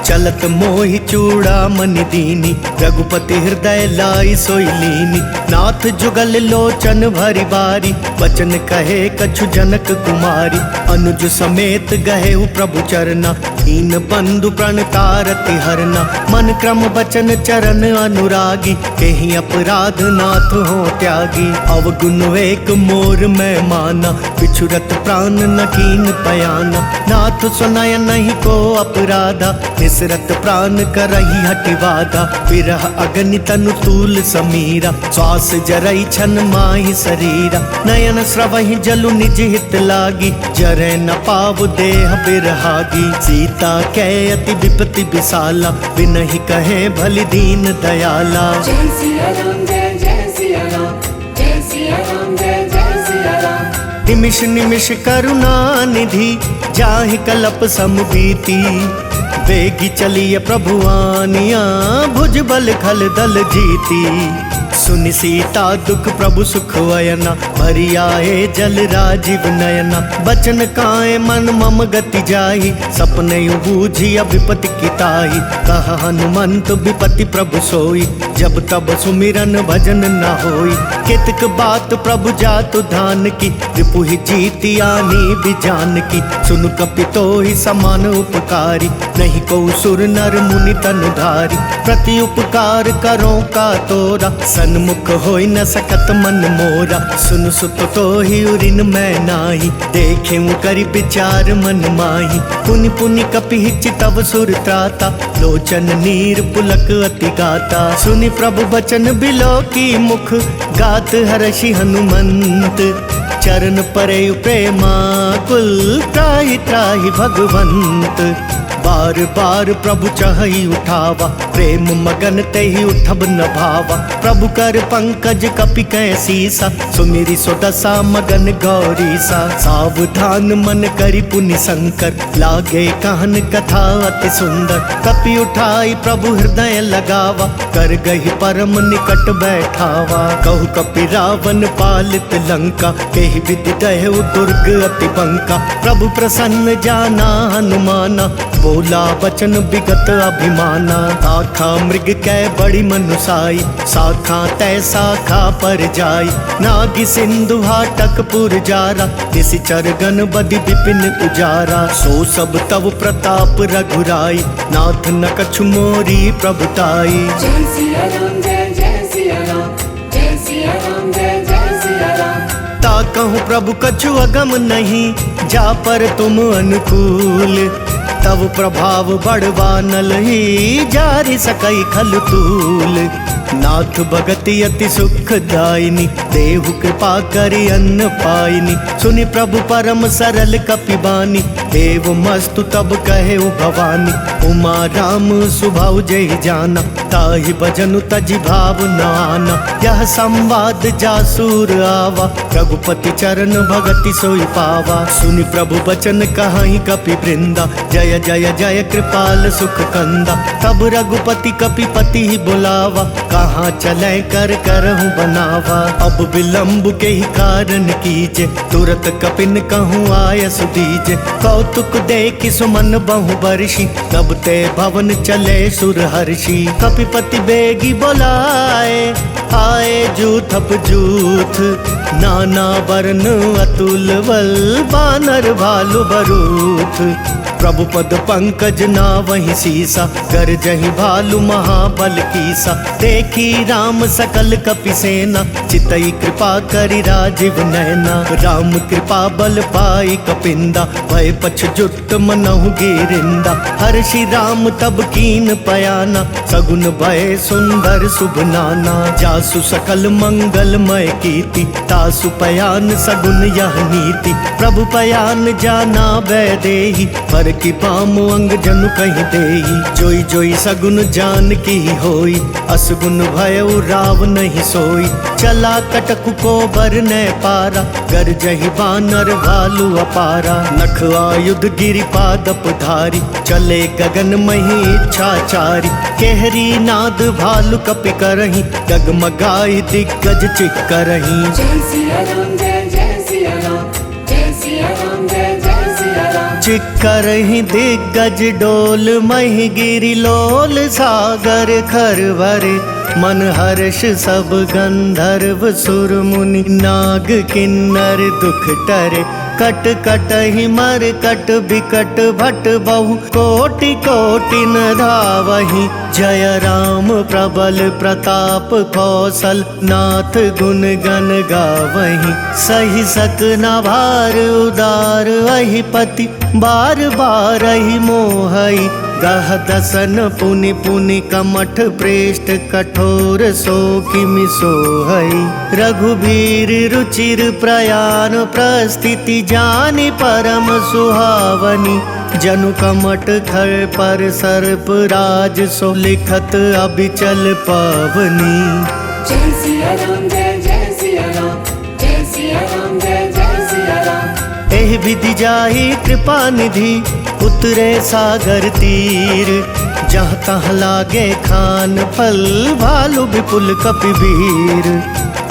चलत मोहि चूड़ा मनि दीनी, रघुपति हृदय लाई सोई लीनी। नाथ जुगल लोचन भरी बारी, बचन कहे कछु जनक कुमारी। अनुज समेत गहे प्रभु चरना, दीन बंधु प्रणतारति हरना। मन क्रम बचन चरण अनुरागी, कहीं अपराध नाथ हो त्यागी। अवगुण एक मोर मैं माना, बिछुरत प्राण न कीन पयाना। नाथ सुनाय नहीं को अपराधा, निसरत प्राण करही हटिवादा। विरह अग्नि तनु तूल समीरा, श्वास जरई छन माहि शरीरा। नयन स्रवहि जलु निज हित लागी, जरै न पाव देह बिरहागी। सीता कै अति विपति विशाला, बिनहि कहे भलि दीन दयाला। जय सिया राम जय जय सिया राम, जय सिया राम जय जय सिया राम। निमिष निमिष करुणा निधि, जाहि कलप समबीती। वेगी चलिए प्रभु आनिया, भुज बल खल दल जीती। सुनि सीता दुख प्रभु सुख वयना, भरी आए जल राजीव नयना। बचन काए मन मम गति जाहि, सपने बूझिया विपति किताहि। कह हनुमंत विपति प्रभु सोई, जब तब सुमिरन भजन न होई। कितक बात प्रभु जातु धान की, रिपु ही जीती आनी बिजान की। सुन कपितो ही समान उपकारी, नहीं को सुर नर मुनि तनु धारी। प्रति उपकार करो का तोरा, सन्मुख होई न सकत मन मोरा। सुन सुत तो ही उरिन मैं नाही, देखे करि विचार मन माही। पुनि पुनि कपि चितव सुर त्राता, लोचन नीर पुलक अति गाता। सुनि प्रभु बचन बिलो की मुख, गात हर्षि हनुमंत। चरण परे प्रेमा कुल त्राहि त्राहि भगवंत। बार बार प्रभु चहई उठावा प्रेम मगन तेहि उठब न भावा। प्रभु कर पंकज कपि कैसीसा सुमिरि सो दशा मगन गौरीसा। सावधान मन करि पुनि शंकर लागे कहन कथा अति सुंदर। कपि उठाई प्रभु हृदय लगावा कर गही परम निकट बैठावा। कहु कपि रावण पालित लंका केहि विधि दहु दुर्ग अति बंका। प्रभु प्रसन्न जाना हनुमाना बोला बचन विगत अभिमाना। आखा मृग कै बड़ी मनुसाई शाखा तय शाखा पर जाई। नागि सिंधु हाटक पुर जारा निशिचर गण बदि विपिन उजारा। सो सब तव प्रताप रघुराई नाथ न कछु मोरी प्रभुताई। जय सिया राम जय सिया राम जय सिया राम जय सिया राम। ता कहूँ प्रभु कछु अगम नहीं जा पर तुम अनुकूल। तब प्रभाव बढ़वा नल ही जारी सकई खल तूल। नाथ भगति अति सुखदायिनी देहु कृपा करि अन्न पाइनी। सुनि प्रभु परम सरल कपि बानी देव मस्तु तब कहे भवानी। उमा राम सुभाव जय जाना ताहि भजनु तजि भाव न आना। यह संवाद जासूर आवा रघुपति चरण भगति सोई पावा। सुनि प्रभु बचन कहाई कपि वृंदा जय जय जय कृपाल सुख कंदा। तब रघुपति कपि पति ही बुलावा कहाँ चले कर करहूँ बनावा। अब विलम्ब के ही कारण कीजे तुरत कपिन कहूँ आयस दीजे। कौतुक देखि सुमन बहु बरसी तब ते भवन चले सुर हर्षि। कपिपति बेगी बोलाए आए जूथप जूथ नाना वर्ण अतुल बल बानर भालु बरूथ। प्रभु पद पंकज ना वही सीसा कर जही भालु महाबल कीसा। देखी राम सकल कपि सेना चितई कृपा करि राजीव नैना। राम कृपा बल पाई कपिंदा भय पछ जुट मनहु गिरिंदा। हर्षि राम तब कीन पयाना सगुन भय सुंदर शुभ नाना। जासु सकल मंगलमय कीर्ति तासु पयान सगुन यह नीति। प्रभु पयान जाना वैदेही पर की पाम अंग जनु कहीं देही। जोई जोई सगुन जान की होई असगुन भयउ राव नहीं सोई। चला कटकु को बर न पारा गर जही बानर भालु अपारा। नख आयुध गिरि पादप धारी चले गगन मही इच्छाचारी। केहरी नाद भालु कपि करही डगमगाई दिग्गज चिक करही। जय सिया राम जय सिया राम जय सिया राम जय सिया राम। चिक्कर ही दिग्गज डोल मही गिरि लोल सागर खर भरे। मन हर्ष सब गंधर्व सुर मुनि नाग किन्नर दुख टरे। कट कट ही मर कट बिकट भट बहु कोटि कोटि न धावही। जय राम प्रबल प्रताप कौशल नाथ गुण गण गावही। सही सक न भार उदार अहि पति बार बार ही मोहई। गह दसन पुनि पुनि कमठ प्रेष्ठ कठोर सो किमि सोहई। रघुबीर रुचिर प्रयाण प्रस्थिति जानि परम सुहावनी। जनु कमठ खर पर सर्प राज सो लिखत अबिचल पावनी। जय सिया राम जय सिया राम जय सिया राम जय सिया राम। एहि विधि जाहि कृपा निधि उतरे सागर तीर। जहाँ तहाँ लागे खान फल भालु विपुल कपि वीर।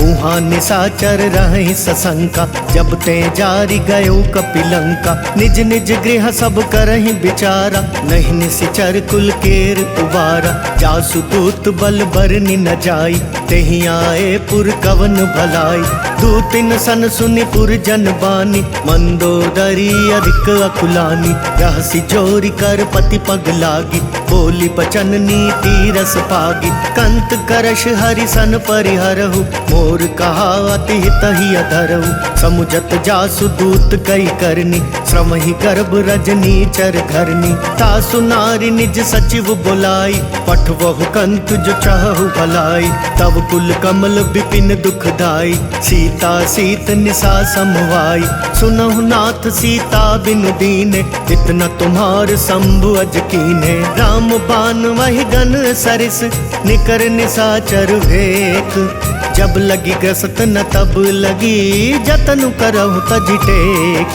उहाँ निशाचर रहि सशंका जब ते जारी गयो कपि लंका। निज निज गृह सब करहि विचारा नहीं निशिचर कुल केर उबारा। जासु दूत बल बरनि न जाई तेहि आए पुर कवन भलाई। दूतिन सन सुनि पुर जन बानी मंदोदरी अधिक अकुलानी। रहसि जोरी कर पति पग लागी बोली बचन नीति रस पागी। कंत करश हरि सन परिहरहु मोर और कहा अति हित ही अधरऊ, समुझत जासु दूत कई करनी, श्रम ही गर्भ रजनी चर घरनी। तासु नारी निज सचिव बुलाई, पठवहु कंत जो चाहु भलाई। तब कुल कमल विपिन दुखदाई, सीता सीत निशा समवाई। सुनहु नाथ सीता बिनु दीने, इतना तुम्हार शंभु अज कीने। राम बान वही गन सरिस, निकर निशाचर भेक। जब लगी ग्रसत न तब लगी, जतन करहु तज टेक।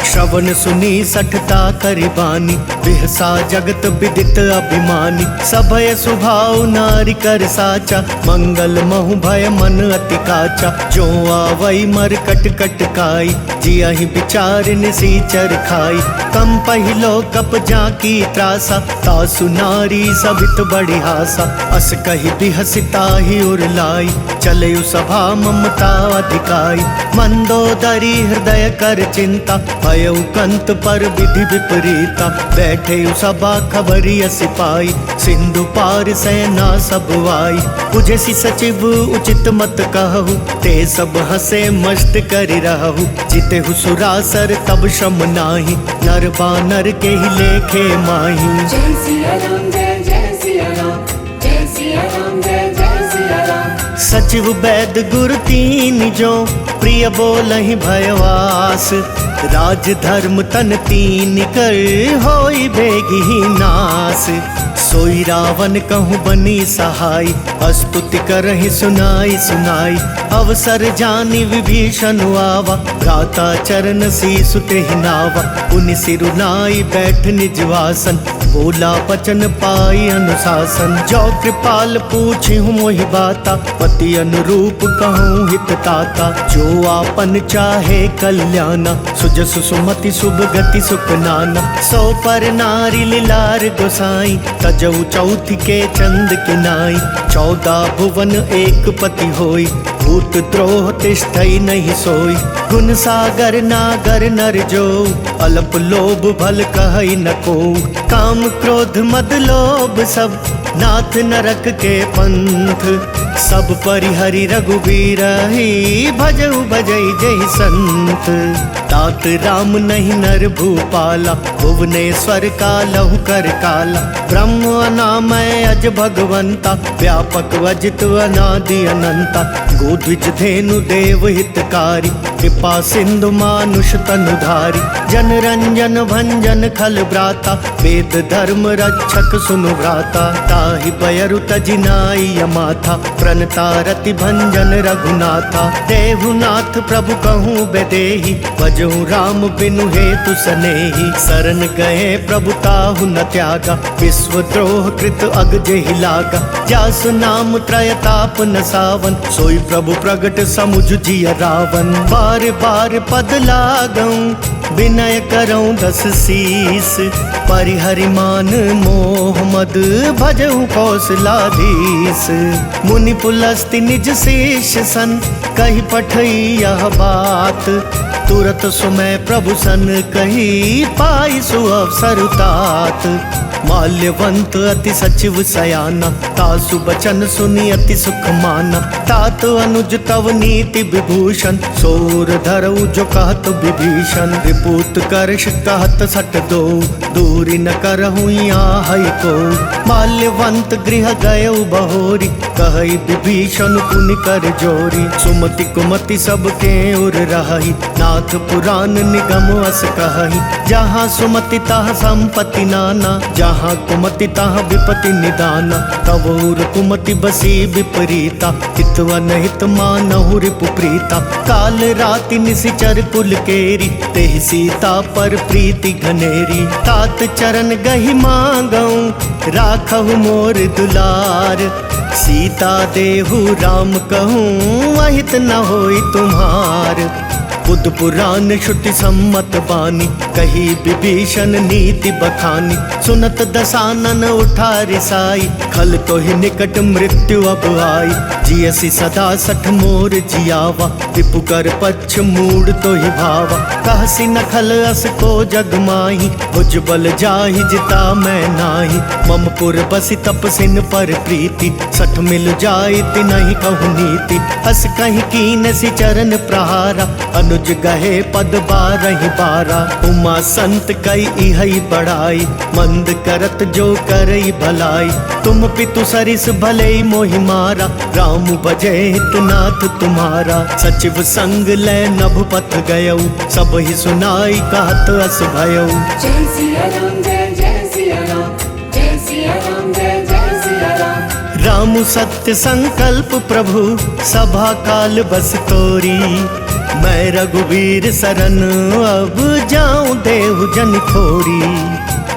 श्रवण सुनी सठता करिबानी, बिहसा जगत विदित अभिमानी। सभय स्वभाव नारी कर साचा, मंगल महु भय मन अति काचा। जो आवई मर कट कट काई, जियहि विचार निसीचर खाई। कम पहिलो कप जाकी त्रासा, तासु नारी सभित बड़ी हासा। अस कही बिहसिता ही उरलाई, चलयु सभा ममता अधिकाई। मंदोदरी हृदय कर चिंता, भयउ कंत पर विधि विपरीता। बैठे सभा खबरिय सिपाही, सिंधु पार सेना सब आई। पूजसी सचिव उचित मत कहु, ते सब हंसे मस्त करि रहु। जितेहु सुरासर तब श्रम नाही, नर बानर के ही लेखे माही। जय सिया राम जय जय सिया राम, जय सिया राम जय जय सिया राम। सचिव वैद गुरु तीन जो, प्रिय बोलहि भयवास। राज धर्म तन तीन कर, होई भेगी नास। सोई रावण कहूँ बनी सहाय, स्तुति करहि सुनाई सुनाई। अवसर जानी विभीषण आवा, भ्राता चरण शीसु तेहि नावा। पुनि सिरु नाई बैठ निज वासन, बोला वचन पाई अनुशासन। जो कृपाल पूछी हूँ मोहि बाता, पति अनुरूप कहूँ हित ताता। जो आपन चाहे कल्याणा, सुजसु सुमति शुभ गति सुख नाना। सो पर नारी लीलार गोसाई, तजऊ चौथी के चंद किनाई। 14 भुवन एक पति होई, भूत द्रोह तिष्ठई नहीं सोई। गुण सागर नागर नर जो, अल्प लोभ भल कहई न को। काम क्रोध मद लोभ सब, नाथ नरक के पंथ। सब परिहरि रघुबीर ही, भजऊ भजई जय संत। तात राम नहीं नर भूपाला, भुवनेश्वर का लहु कर काला। ब्रह्म अनामय अज भगवंता, व्यापक वजित अनादि अनंता। गोद्विज धेनु देव हितकारी, कृपा सिंधु मानुष तनुधारी। जन रंजन भंजन खल भ्राता, वेद धर्म रक्षक सुनु भ्राता। ताहि बयरु तजिनाई यमाथा, प्रणता रति भंजन रघुनाथा। देहुनाथ प्रभु कहूँ बेदेहि, भजहु राम बिनु हेतु सनेहि। शरण गए प्रभु ताहु न त्यागा, विश्व द्रोह कृत अग जेहि लागा। जासु नाम त्रयताप न सावन, सोई प्रभु प्रगट समुझ जिय रावण। बार बार पद लागऊं, विनय करऊं 10 शीस। परिहरि मान मोह मद, भजहु कौशलाधीश। मुनि पुलस्ति निज शेष सन, कही पठई यह बात। तुरत सुमय प्रभु सन कही, पाई सुअवसर तात। माल्यवंत अति सचिव सयाना, तासु बचन सुनी अति सुख माना। तात अनुज तव नीति विभूषण, सोर धरऊ जो कहत विभीषण। रिपुत करश कहत सट दो, दूरी न करहु यहाँ को। माल्यवंत गृह गए बहोरी, कहई विभीषण पुनि कर जोरी। सुमति कुमति सबके उर रही, नाथ पुराण निगम अस कहई। जहाँ सुमति तहाँ संपत्ति नाना, जहाँ कुमति तहाँ विपति निदाना। तब उर कुमति बसी विपरीता, हितवन हित मानहु रिपु प्रीता। काल राति निशिचर कुल केरी, तेहि सीता पर प्रीति घनेरी। तात चरण गहि मांगऊं, राखहु मोर दुलार। सीता देहु राम कहूँ, अहित न होई तुम्हार। बुद्ध पुराण श्रुति सम्मत बानी, कही विभीषण नीति बखानी। सुनत दसानन उठा रिसाई, खल तो ही निकट मृत्यु अब आई। जियसी सदा सठ मोर जियावा, रिपु कर पक्ष मूड तो ही भावा। कहसी नखल अस को जग माही, भुजबल जाहि जिता मैं नाही। ममपुर बसी तपसिन पर प्रीति, सठ मिल जाय तिनहि कहु नीति। हस कहीं कीन सी चरण प्रहारा, अनुज गहे पद बारहि बारा। उमा संत कई इहई बड़ाई, मंद करत जो करई भलाई। तुम पितु सरिस भले मोहि मारा, राम भजे हितनाथ तुम्हारा। सचिव संग लै नभ पथ गयऊ, सब ही सुनाई कहत अस भयऊ। जय सिया राम जय जय सिया राम, जय सिया राम जय जय सिया राम। राम सत्य संकल्प प्रभु, सभा काल बस तोरी। मैं रघुवीर सरन अब जाऊं देहु जन खोरी।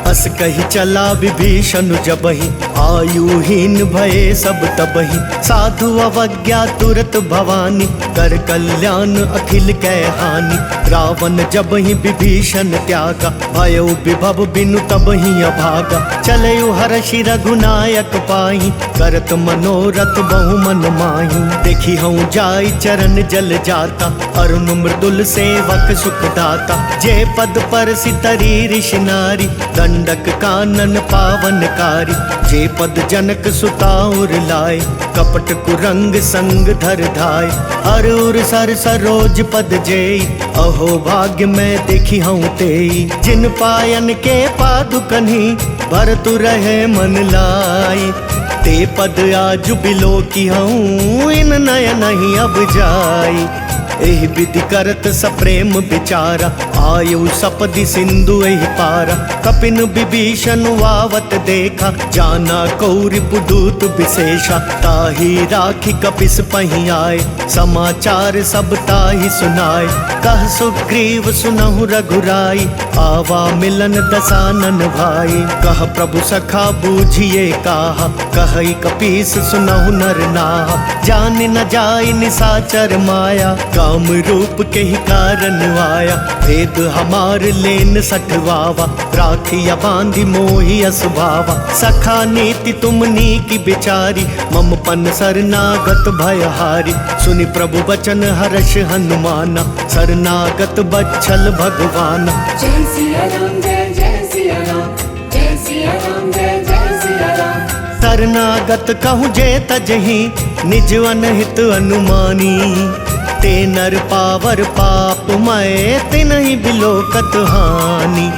अस कही चला विभीषण जबहि, आयुहीन भये सब तबहि। साधु अवज्ञा तुरत भवानी, कर कल्याण अखिल कै हानि। रावण जबहि विभीषण त्यागा, भयो विभव बिनु तबहि अभागा। चलयु हर्षि रघुनायक पाहि, करत मनोरथ बहु मन माहि। देखी हूँ जाई चरण जल जाता, अरुण मृदुल सेवक सुख दाता। जे पद पर सितरी ऋषि नारी, दंडक कानन पावनकारी। जे पद जनक सुताउर लाए, कपट कुरंग संग धर धाय। हर उर सर सरोज पद जेई, अहो भाग्य मैं देखी हूँ तेई। जिन पायन के पादुकन्ही, भरतु रहे मन लाई। ते पद आज बिलो की हूँ, इन नयन ही अब जाई। एहि विधि करत सप्रेम विचारा, आयु सपदि सिंधु एहि पारा। कपिन विभीषण वावत देखा, जाना कौरि पुदूत विशेषा। ताहि राखी कपिस पहि आए, समाचार सब ताहि सुनाए। कह सुग्रीव सुनहु रघुराई, आवा मिलन दसानन भाई। कह प्रभु सखा बूझिए काहा, कहई कपीस सुनहु नर नाहा। जान न जाय निसाचर माया, काम रूप के ही कारण आया। भेद हमार लेन सठवावा, राखिया बांधी मोहि असुभावा। सखा नीति तुमनी की बिचारी, मम पन शरणागत भयहारी। सुनि प्रभु बचन हर्ष हनुमाना, शरणागत बच्छल भगवाना। जय सिया राम जय जय सिया राम, जय सिया राम जय जय सिया राम। शरणागत कहूँ जे तजहि, निज अनहित अनुमानी। ते नर पावर पाप मय, तिनहि बिलोकत हानि।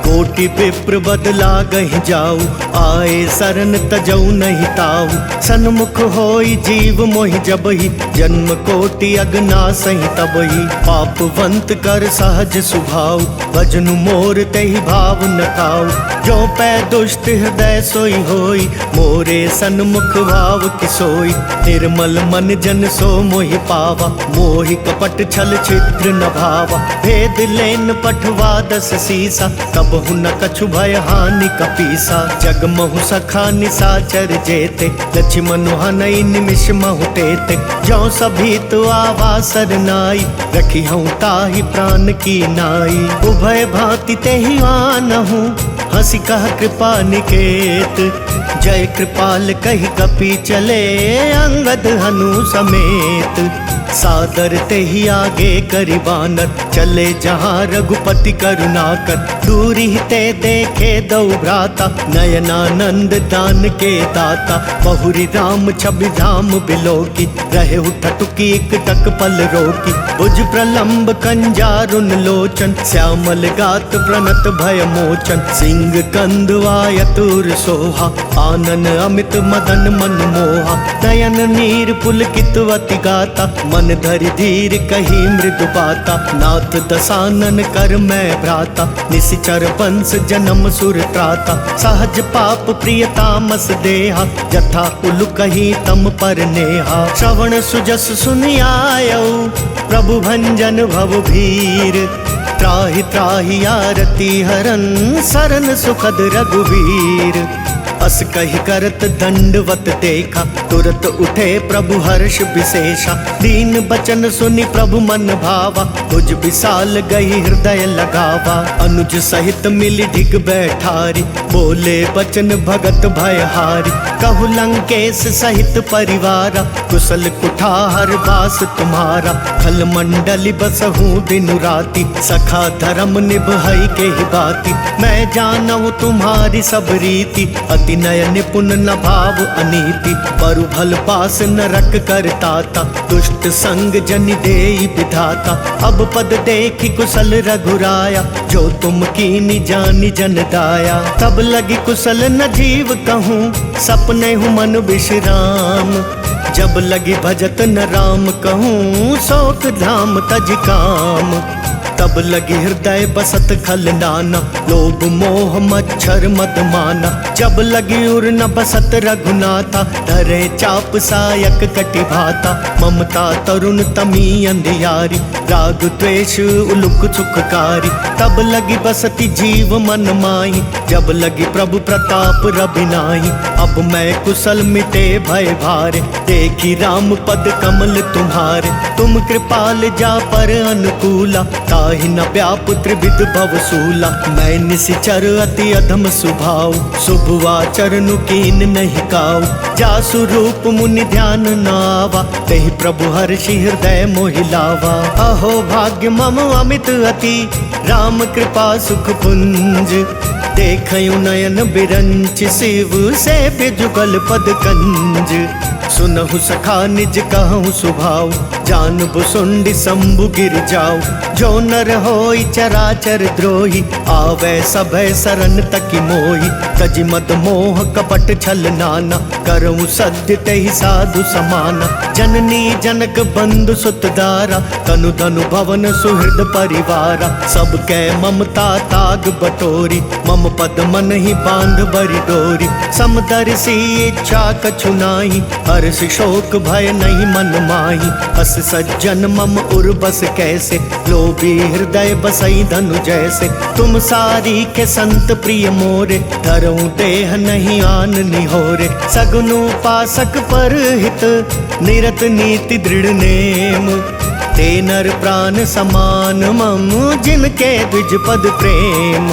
कोटि विप्र बदला गहि जाऊ, आए शरण तजऊ नहीं ताऊ। सन्मुख होई जीव मोहि जबहि, जन्म कोटि अगना सही तबहि। पापवंत कर सहज सुभाऊ, भजनु मोर तेहि भाव न खाऊ। जो पै दुष्ट हृदय सोई होई, मोरे सन्मुख भाव किसोई। निर्मल मन जन सो मोहि पावा, मोहि कपट छल छिद्र न भावा। भेद लेन पठवा दस सीसा, तब न कछु भय हानि कपीसा। जग महु सखा निसाचर जेते, लक्ष्मण हनई निमिष महु तेते। जो सभी तो आवा सरनाई, रखी हूँ ताहि प्राण की नाई। उभय भांति तेहि आनहु, हंसी कह कृपा निकेत। जय कृपाल कही कपि चले, अंगद हनु समेत। सादर ते ही आगे करि बानर, चले जहाँ रघुपति करुणाकर। दूरी ते देखे दो भ्राता, नयनानंद दान के दाता। बहुरी राम छवि धाम बिलोकी, रहे उठटुकी एक टक पल रोकी। भुज प्रलंब कंजारुन लोचन, श्यामल गात प्रणत भय मोचन। सिंह कंद वायतुर सोहा, आनन अमित मदन मन मोहा। नयन नीर पुलकितवति गाता, मन धरि धीर कही मृदु बाता। नाथ दसानन कर मैं भ्राता, निशिचर वंश जन्म सुर त्राता। सहज पाप प्रिय तामस देहा, जथा उलु कही तम पर नेहा। श्रवण सुजस सुनियायऊ, प्रभु भंजन भव भीर। त्राहि त्राहि आरती हरन, सरन सुखद रघुवीर। अस कही करत दंडवत देखा, तुरत उठे प्रभु हर्ष विशेषा। दीन बचन सुनी प्रभु मन भावा, तुझ विशाल गई हृदय लगावा। अनुज सहित मिली ढिग बैठारी, बोले बचन भगत भयहारी। कहु लंकेश सहित परिवारा, कुशल कुठार बास तुम्हारा। खल मंडली बसहूँ दिनु राति, सखा धर्म निभई के ही बाती। मैं जानऊ तुम्हारी सब रीति, अति नय निपुण न भाव अनीति। परु भल पास नरक करताता, दुष्ट संग जन देई विधाता। अब पद देखी कुशल रघुराया, जो तुम कीनी जानी जन दाया। तब लगी कुशल न जीव कहूँ, सपने हूँ मन विश्राम। जब लगी भजत न राम कहूँ, शोक धाम तज काम। तब लगी हृदय बसत खल नाना, लोभ मोह मच्छर मद माना। जब लगी उर न बसत रघुनाथा, धरे चाप सायक कटि भाता। ममता तरुण तमी अंधियारी, राग द्वेष उलुक सुखकारी। तब लगी बसती जीव मन माही, जब लगी प्रभु प्रताप रबिनाही। अब मैं कुशल मिटे भय भारे, देखी राम पद कमल तुम्हारे। तुम कृपाल जा पर अनुकूला, ताहि न व्याप त्रिविध भवसूला। मैं निशिचर अति अधम सुभाव, शुभ आचरण कीन नहीं काऊ। जासु रूप मुनि ध्यान नावा, तेहि प्रभु हर्षि हृदय मोहिलावा। अहो भाग्य मम अमित अति, राम कृपा सुख पुंज। देखयु नयन बिरंच, शिव से जुगल पद कंज। सुनहु सखा निज कहूँ सुभाव, जानबु सुंडी शंभु गिर जाओ। जो नर होई चराचर द्रोही, आवे सभय शरण तकी मोही। तजि मद मोह कपट छल नाना, करऊँ सत्य तेहि साधु समाना। जननी जनक बंधु सुत दारा, तनु धनु भवन सुहृद परिवारा। सब कै ममता ताग बटोरी, मम पद मन ही बांध बरि डोरी। समदर्शी इच्छा कछु नाही, हर्ष शोक भय नहीं मन माही। अस सज्जन मम उर बस कैसे, लोभी हृदय बसई धनु जैसे। तुम सारी के संत प्रिय मोरे, धरऊँ देह नहीं आन निहोरे। सगुनु पासक पर हित, निरत नीति दृढ़ नेम। ते नर प्राण समान मम, जिनके द्विज पद प्रेम।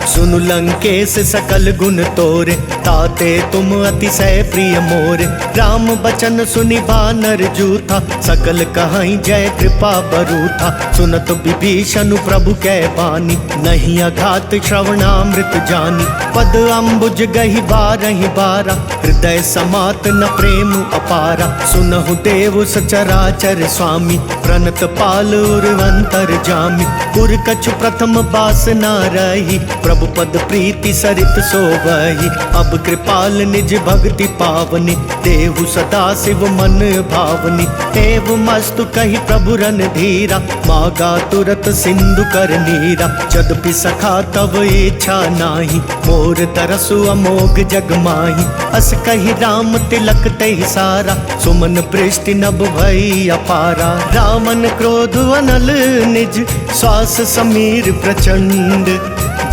सुनु लंकेश सकल गुण तोरे, ताते तुम अतिशय प्रिय मोरे। राम बचन सुनि बानर जूथा, सकल कहाई जय कृपा बरूथा। सुनत विभीषण प्रभु कै बानी, नहीं अघात श्रवणामृत जानी। पद अम्बुज गही बारहि बारा, हृदय समात न प्रेम अपारा। सुनहु देव सचराचर स्वामी, प्रणत पाल उर्वंतर जामी। पुर कछु प्रथम बास न रही, प्रभु पद प्रीति सरित सोवही। अब कृपाल निज भक्ति पावनी, देहु सदा शिव मन भावनी। एव मस्तु कही प्रभु रन धीरा, मागा तुरत सिंधु कर नीरा। यद्यपि सखा तब इच्छा नाही, मोर तरसु अमोघ जग माही। अस कही राम तिलक तेहि सारा, सुमन पृष्टि नभ भई अपारा। रावण क्रोध अनल निज, श्वास समीर प्रचंड।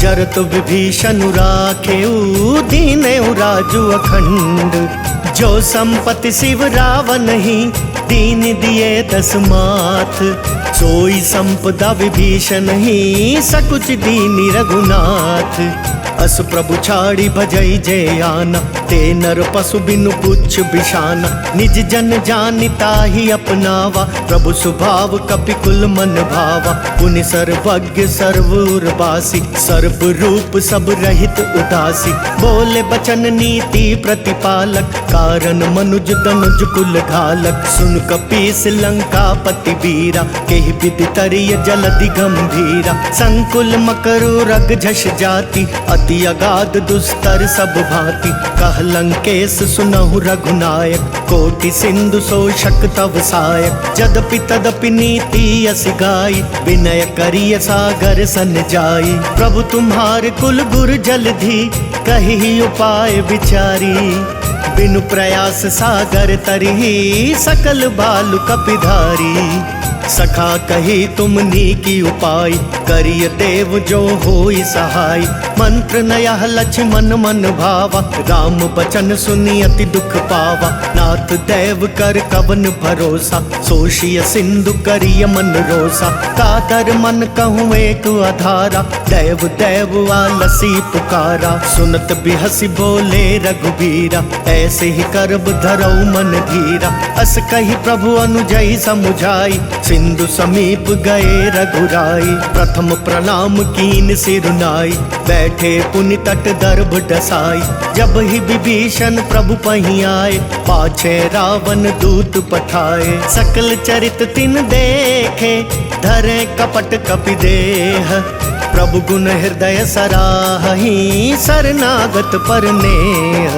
जरत विभीषण राखेऊ, दीनेऊ राजु अखंड। जो संपत्ति शिव रावण ही, दीन दिए दस माथ। सोई संपदा विभीषण ही, सकुच दीनी रघुनाथ। अस प्रभु छाड़ी भजई जय आना, ते नर पशु बिनु पुच्छ बिशाना। निज जन जानिता ही अपनावा, प्रभु स्वभाव कपि कुल मन भावा। पुनि सर्वज्ञ सर्वउर्वासी, सर्व रूप सब रहित उदासी। बोले बचन नीति प्रतिपालक, कारण मनुज तनुज कुल घालक। सुन कपीस लंकापति वीरा, केहि विधि तरिय जलधि गंभीरा। संकुल मकरु रग झष जाति, अति अगाध दुस्तर सब भांति। कह लंकेश सुनहु रघुनायक, कोटि सिंधु शोषक तव सायक। जदपि तदपि नीति यस गाई, विनय करिय सागर सन जाई। प्रभु तुम्हारे कुल गुर जलधि, कही उपाय विचारी। बिनु प्रयास सागर तरही, सकल बालु कपिधारी। सखा कही तुमनी की उपाय, करिय देव जो होई सहाय। मंत्र नया लक्ष्मण मन भावा, राम बचन सुनी अति दुख पावा। नाथ देव कर कवन भरोसा, सोशिय सिंधु करिय मन रोसा। कातर मन कहूँ एक आधारा, देव देव आलसी पुकारा। सुनत बिहसी बोले रघुबीरा, ऐसे ही करब धरऊ मन धीरा। अस कही प्रभु अनुजई समुझाई, सिंधु समीप गए रघुराई। प्रथम प्रणाम कीन सिरुनाई, बैठे पुनि तट गर्भ डसाई। जब ही विभीषण प्रभु पही आए, पाछे रावण दूत पठाए। सकल चरित तिन देखे, धरे कपट कपि देह। प्रभु गुण हृदय सराही, शरणागत पर नेह।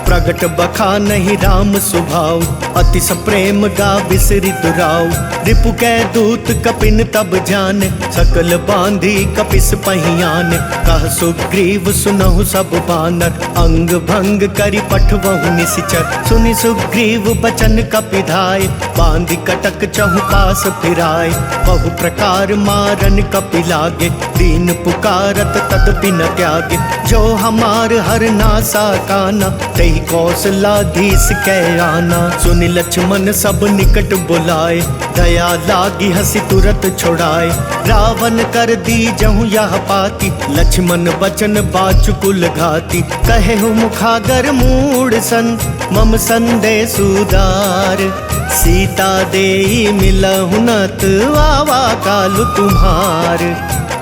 प्रगट बखा नहीं राम सुभाव, अति सप्रेम गा बिसरि दुराव। रिपु कै दूत कपिन तब जाने, सकल बांधी कपिस पहियाने। कह सुग्रीव सुनहु सब बानर, अंग भंग करि पठवहु निशिचर। सुनि सुग्रीव बचन कपिधाय, बांधी कटक चहु पास फिराय। बहु प्रकार मारन कपि लागे, दीन पुकारत तदपि न त्यागे। जो हमार हर नासा काना, तही कौशलाधीश कै आना। सुनि लक्ष्मण सब निकट बुलाए, दया लागी हंसी तुरत छोड़ाए। रावण कर दी जहु यह पाती, लक्ष्मण बचन बाचुकुल घाती। कहे हूँ मुखागर मूड सन, मम संदेश उदार। सीता देई मिलहु नत, आवा कालु तुम्हार।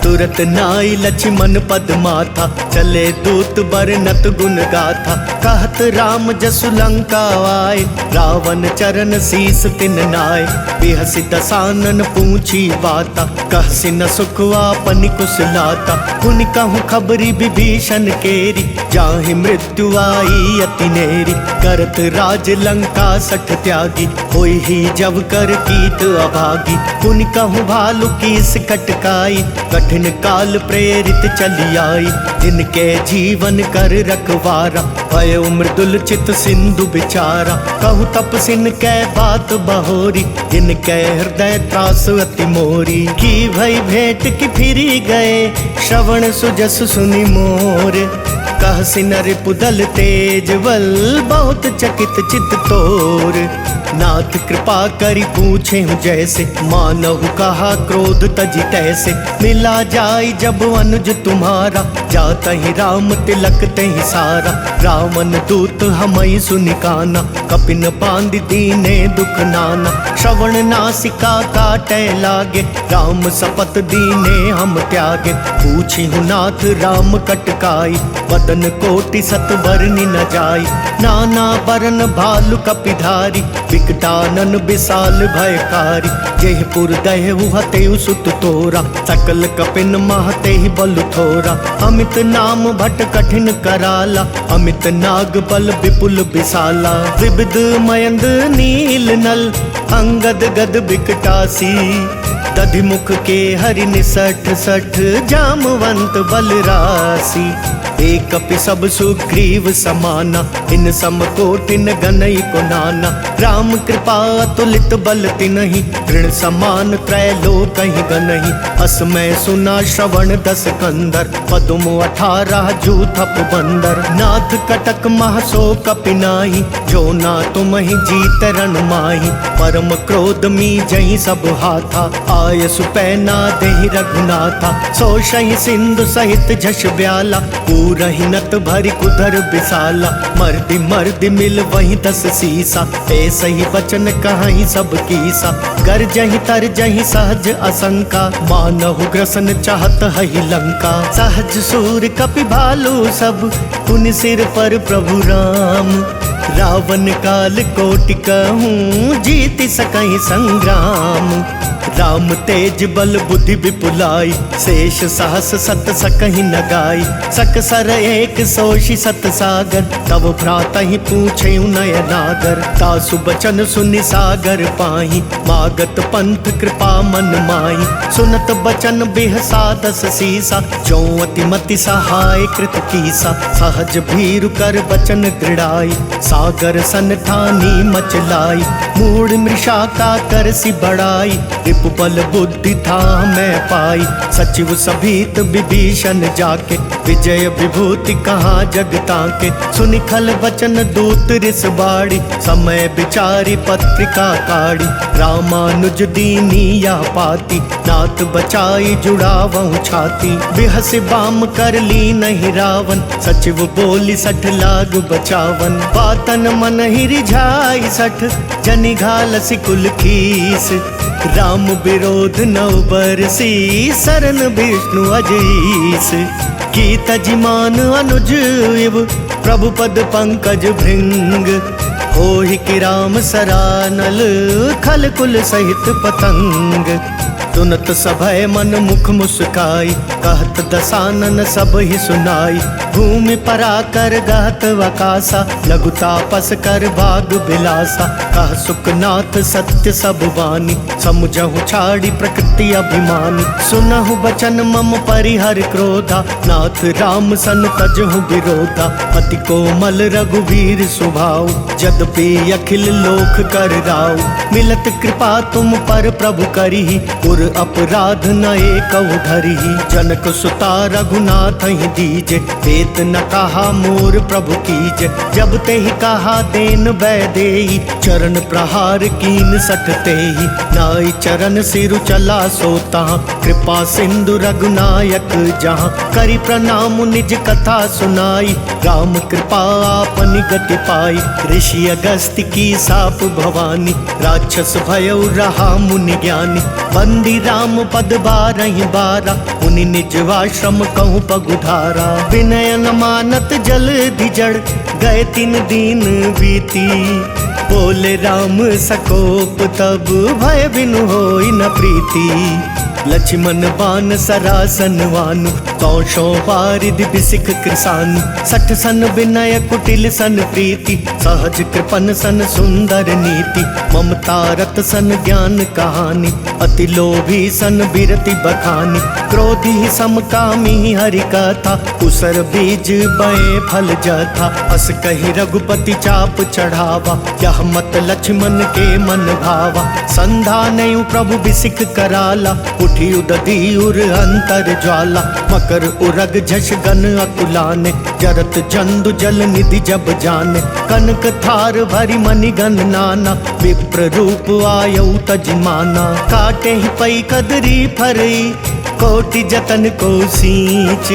तुरत नाई लक्ष्मण पद माथा, चले दूत बरनत गुण गाथा। कहत राम जसु लंका आए, रावण चरण शीस तिन नाय। बिहसि दसानन पूछी बाता, कहसि न सुख आपनि कुशलाता। पुनि कहूँ खबरी विभीषण केरी, जाहि मृत्यु आई अति नेरी। करत राज लंका सठ त्यागी, होई ही जब कर कीत अभागी। पुनि कहूँ भालु कीस कटकाई, कठिन काल प्रेरित चली आई। जिनके जीवन कर रखवारा, भयो मृदुल चित सिंधु बिचारा। कहु तपसिन कै बात बहोरी, जिनके हृदय त्रास अति मोरी। की भई भेंट की फिरी गए, श्रवण सुजस सुनि मोर। कहसि नर पुदल तेज बल, बहुत चकित चित तोर। नाथ कृपा करि पूछे हूँ जैसे, मानहु कहा क्रोध तजि तैसे। मिला जाय जब अनुज तुम्हारा, जात ही राम तिलक तहि सारा। रावण दूत हमई सुनि काना, कपिन बांधि दीने दुख नाना। श्रवण नासिका काटे लागे, राम सपत दीने हम त्यागे। पूछी हूँ नाथ राम कटकाई, बदन कोटि सत बरनि न जाई। नाना बरन भालु कपिधारी, विकटानन विशाल भयकारी। जेहपुर दहेहु हतेउ सुत तोरा, सकल कपिन महतेहि बल थोरा। अमित नाम भट कठिन कराला, अमित नाग बल विपुल विशाला। विविध मयंद नील नल, अंगद गद विकटासी। दधिमुख के हरि निसठ सठ, जामवंत बलरासी। एक कपि सब सुग्रीव समाना, इन सम कोटिन गनई को नाना। राम कृपा अतुलित बल तिनहि, ऋण समान त्रैलोक ही गनहि। असमय सुना श्रवण दस कंदर, पदुम 18 जूथप बंदर। नाथ कटक महसो कपि नाही, जो ना तुम ही जीत रण माही। परम क्रोध मी जही सब हाथा, आय सुपैना देहि रघुनाथा। सो सही सिंधु सहित झष ब्याला, पूरहि नत भरि कुधर विशाला। मर्दि मर्दि मिल वही 10 सीसा, ऐसे ही वचन कहीं सब कीसा। गर जही तर जही सहज असंका, मानहु ग्रसन चाहत हहि लंका। सहज सूर कपि भालु सब, पुनि सिर पर प्रभु राम। रावण काल कोटि कहूँ, जीत सकहि संग्राम। राम तेज बल बुद्धि विपुलाई, शेष सहस सत सकहि न गाई। सक सर एक सोषि सत सागर, तब भ्रातहि पूछे नय नागर। तासु बचन सुनि सागर पाही, मागत पंथ कृपा मन माही। सुनत बचन बिहसा 10 सीसा, जो अति मति सहाय कृत कीसा। सहज भीरु कर बचन दृढ़ाई, सागर सन ठानी मचलाई, मूड मृषा का करसी बढ़ाई, रिपु बल बुद्धि था मैं पाई। सचिव सभीत विभीषण जाके, विजय विभूति कहाँ जगता के, सुनि खल वचन दूत रिस बाड़ी, समय विचारी पत्रिका काढ़ी। रामानुज दीनी या पाती, नाथ बचाई जुड़ावहु छाती। बिहस बाम कर ली नहीं रावण, सचिव बोली 60 लाग बचावन। बातन मन ही रिझाई 60, जनि घाल सिकुल खीस। राम विरोध नौ बरसी, सरन विष्णु अजईस। गीत जिमान अनुज इव, प्रभु पद पंकज भृंग। होहि कि राम सरानल, खल कुल सहित पतंग। सुनत सभय मन मुख मुस्काई, कहत दसानन सब ही सुनाई। भूमि परा कर गहत वकासा, लघु तापस कर भाग बिलासा। कह सुखनाथ सत्य सब वाणी, समुझहु छाड़ी प्रकृति अभिमानी। सुनहु बचन मम परिहर क्रोधा, नाथ राम सन तजहु विरोधा। अति कोमल रघुवीर स्वभाव, जदपि अखिल लोक कर राव। मिलत कृपा तुम पर प्रभु करिहि, उर अपराध न एकउ धरिहि। जनक सुता रघुनाथ ही दीजे, देत न कहा मोर प्रभु कीजे। जब ते ही कहा देन बैदेई, चरण प्रहार कीन सठ तेहि। नाई चरण सिरु चला सोता, कृपा सिंधु रघुनायक जहाँ। करि प्रणाम निज कथा सुनाई, राम कृपा आपनि गति पाई। ऋषि अगस्त्य की साप भवानी, राक्षस भयउ रहा मुनि ज्ञानी। बंदी राम पद बारहि बारा, मुनि निज आश्रम कहूँ पगुधारा। विनय न मानत जल धिजड़, गए 3 दिन बीती। बोले राम सकोप तब, भय बिनु होई न प्रीति। लक्ष्मण बान सरासन वानु, 100 वारिधि बिसिख कृसानु। 60 सन विनय कुटिल सन प्रीति, सहज कृपन सन सुंदर नीति। ममता रत सन ज्ञान कहानी, अति लोभी सन बिरति बखानी। क्रोधी समकामी हरि कथा, कुसर बीज बए फल जथा। अस कही रघुपति चाप चढ़ावा, यह मत लक्ष्मण के मन भावा। संधा नयु प्रभु बिसिख कराला, उठी उदधि उर अंतर ज्वाला। मकर उरग झष गन अकुलाने, जरत जंदु जल निधि जब जाने। कनक थार भरी मणि गन नाना, विप्र रूप आयउ तजमाना। काटे ही पई कदरी फरई, कोटि जतन को सींच।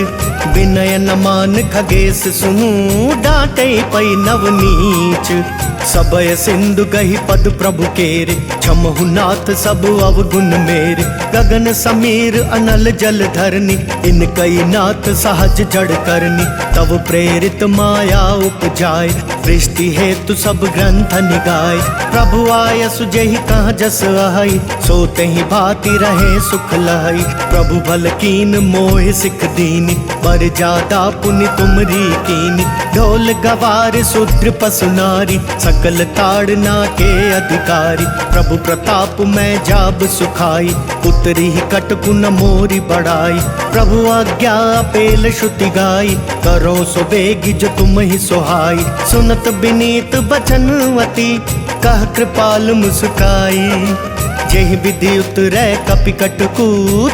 विनय न मान खगेश सुनु, डांटे पई नवनीच। सबय सिंधु गही पद प्रभु केरे, क्षमहु नाथ सब अवगुण मेरे। गगन समीर अनल जल धरनी, इन कई नाथ सहज जड़ करनी। तब प्रेरित माया उपजाय, सृष्टि हेतु सब ग्रंथ निगाय। प्रभु आय सुजहि कहाँ जस आहई, सोते ही भांति रहे सुख लहई। प्रभु भल कीन मोह सिख दीनी, बर जादा पुनि तुमरी कीनी। ढोल गवार शूद्र पशु नारी, सकल ताड़ना के अधिकारी। प्रभु प्रताप में जाब सुखाई, उतरी ही कटकु न मोरी बढ़ाई। प्रभु आज्ञा पेल श्रुति गाई, करो सो बेगी जो तुम ही सुहाई। सुनत बिनीत बचनवती, कह कृपाल मुस्काई। जेहि विधि उतरै कपि कटकु,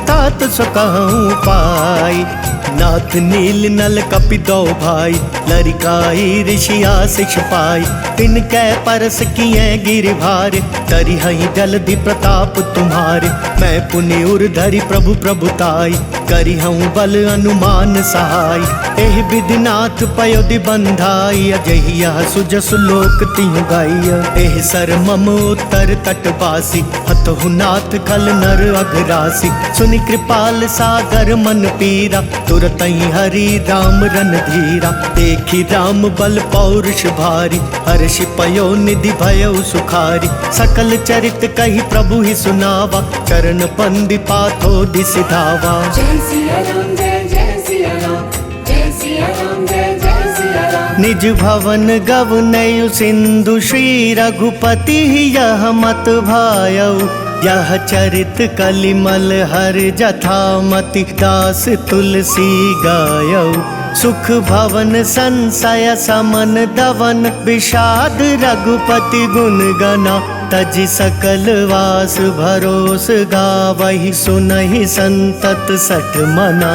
तात सो कहूँ पाई। नाथ नील नल कपि दो भाई, लरिकाई ऋषि आशिष पाई। तिनकै परस किए गिरि भारे, तरि हई जलधि प्रताप तुम्हारे। मैं पुनि उर धरि प्रभु प्रभुताई, करि हूँ बल अनुमान सहाय। एहि विधि नाथ पयोधि बंधाई, अजहि यह सुजसु लोक तिहु गाइया। एहि सर मम उत्तर तटवासी, हतहु नाथ खल नर अघरासी। सुनि कृपाल सागर मन पीरा, तुरत ही हरि राम रन धीरा। देखी राम बल पौरुष भारी, हर्षि पयो निधि भयउ सुखारी। सकल चरित कही प्रभु ही सुनावा, चरण पंदि पाथो दिसि धावा। जय सिया राम जय जय सिया राम, जय सिया राम जय जय सिया राम। निज भवन गवनयु सिंधु, श्री रघुपति यह मत भायउ। यह चरित कलिमल हर जथा मति, दास तुलसी गायउ। सुख भवन संशय समन दवन विषाद रघुपति गुण गना तजि सकल वास भरोस गावहि सुनहि संतत सठ मना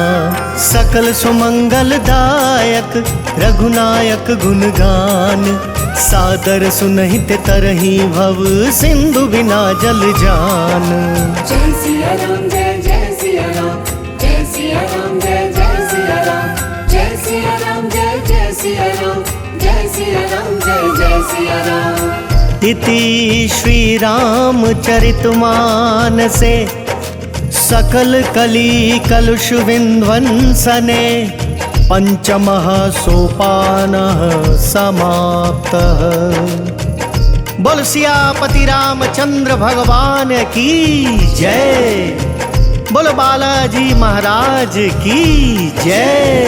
सकल सुमंगल दायक रघुनायक गुण गान सादर सुनहित तरही भव सिंधु बिना जल जान। जय सिया राम जय सिया राम जय सिया राम जय सिया राम जय सिया राम जय सिया राम जय सिया राम जय सिया राम। इति श्री राम चरितमानसे सकल कली कलुष विध्वंसने पंचमः सोपानः समाप्तः। बोल सियापति रामचंद्र भगवान की जय। बोल बालाजी महाराज की जय।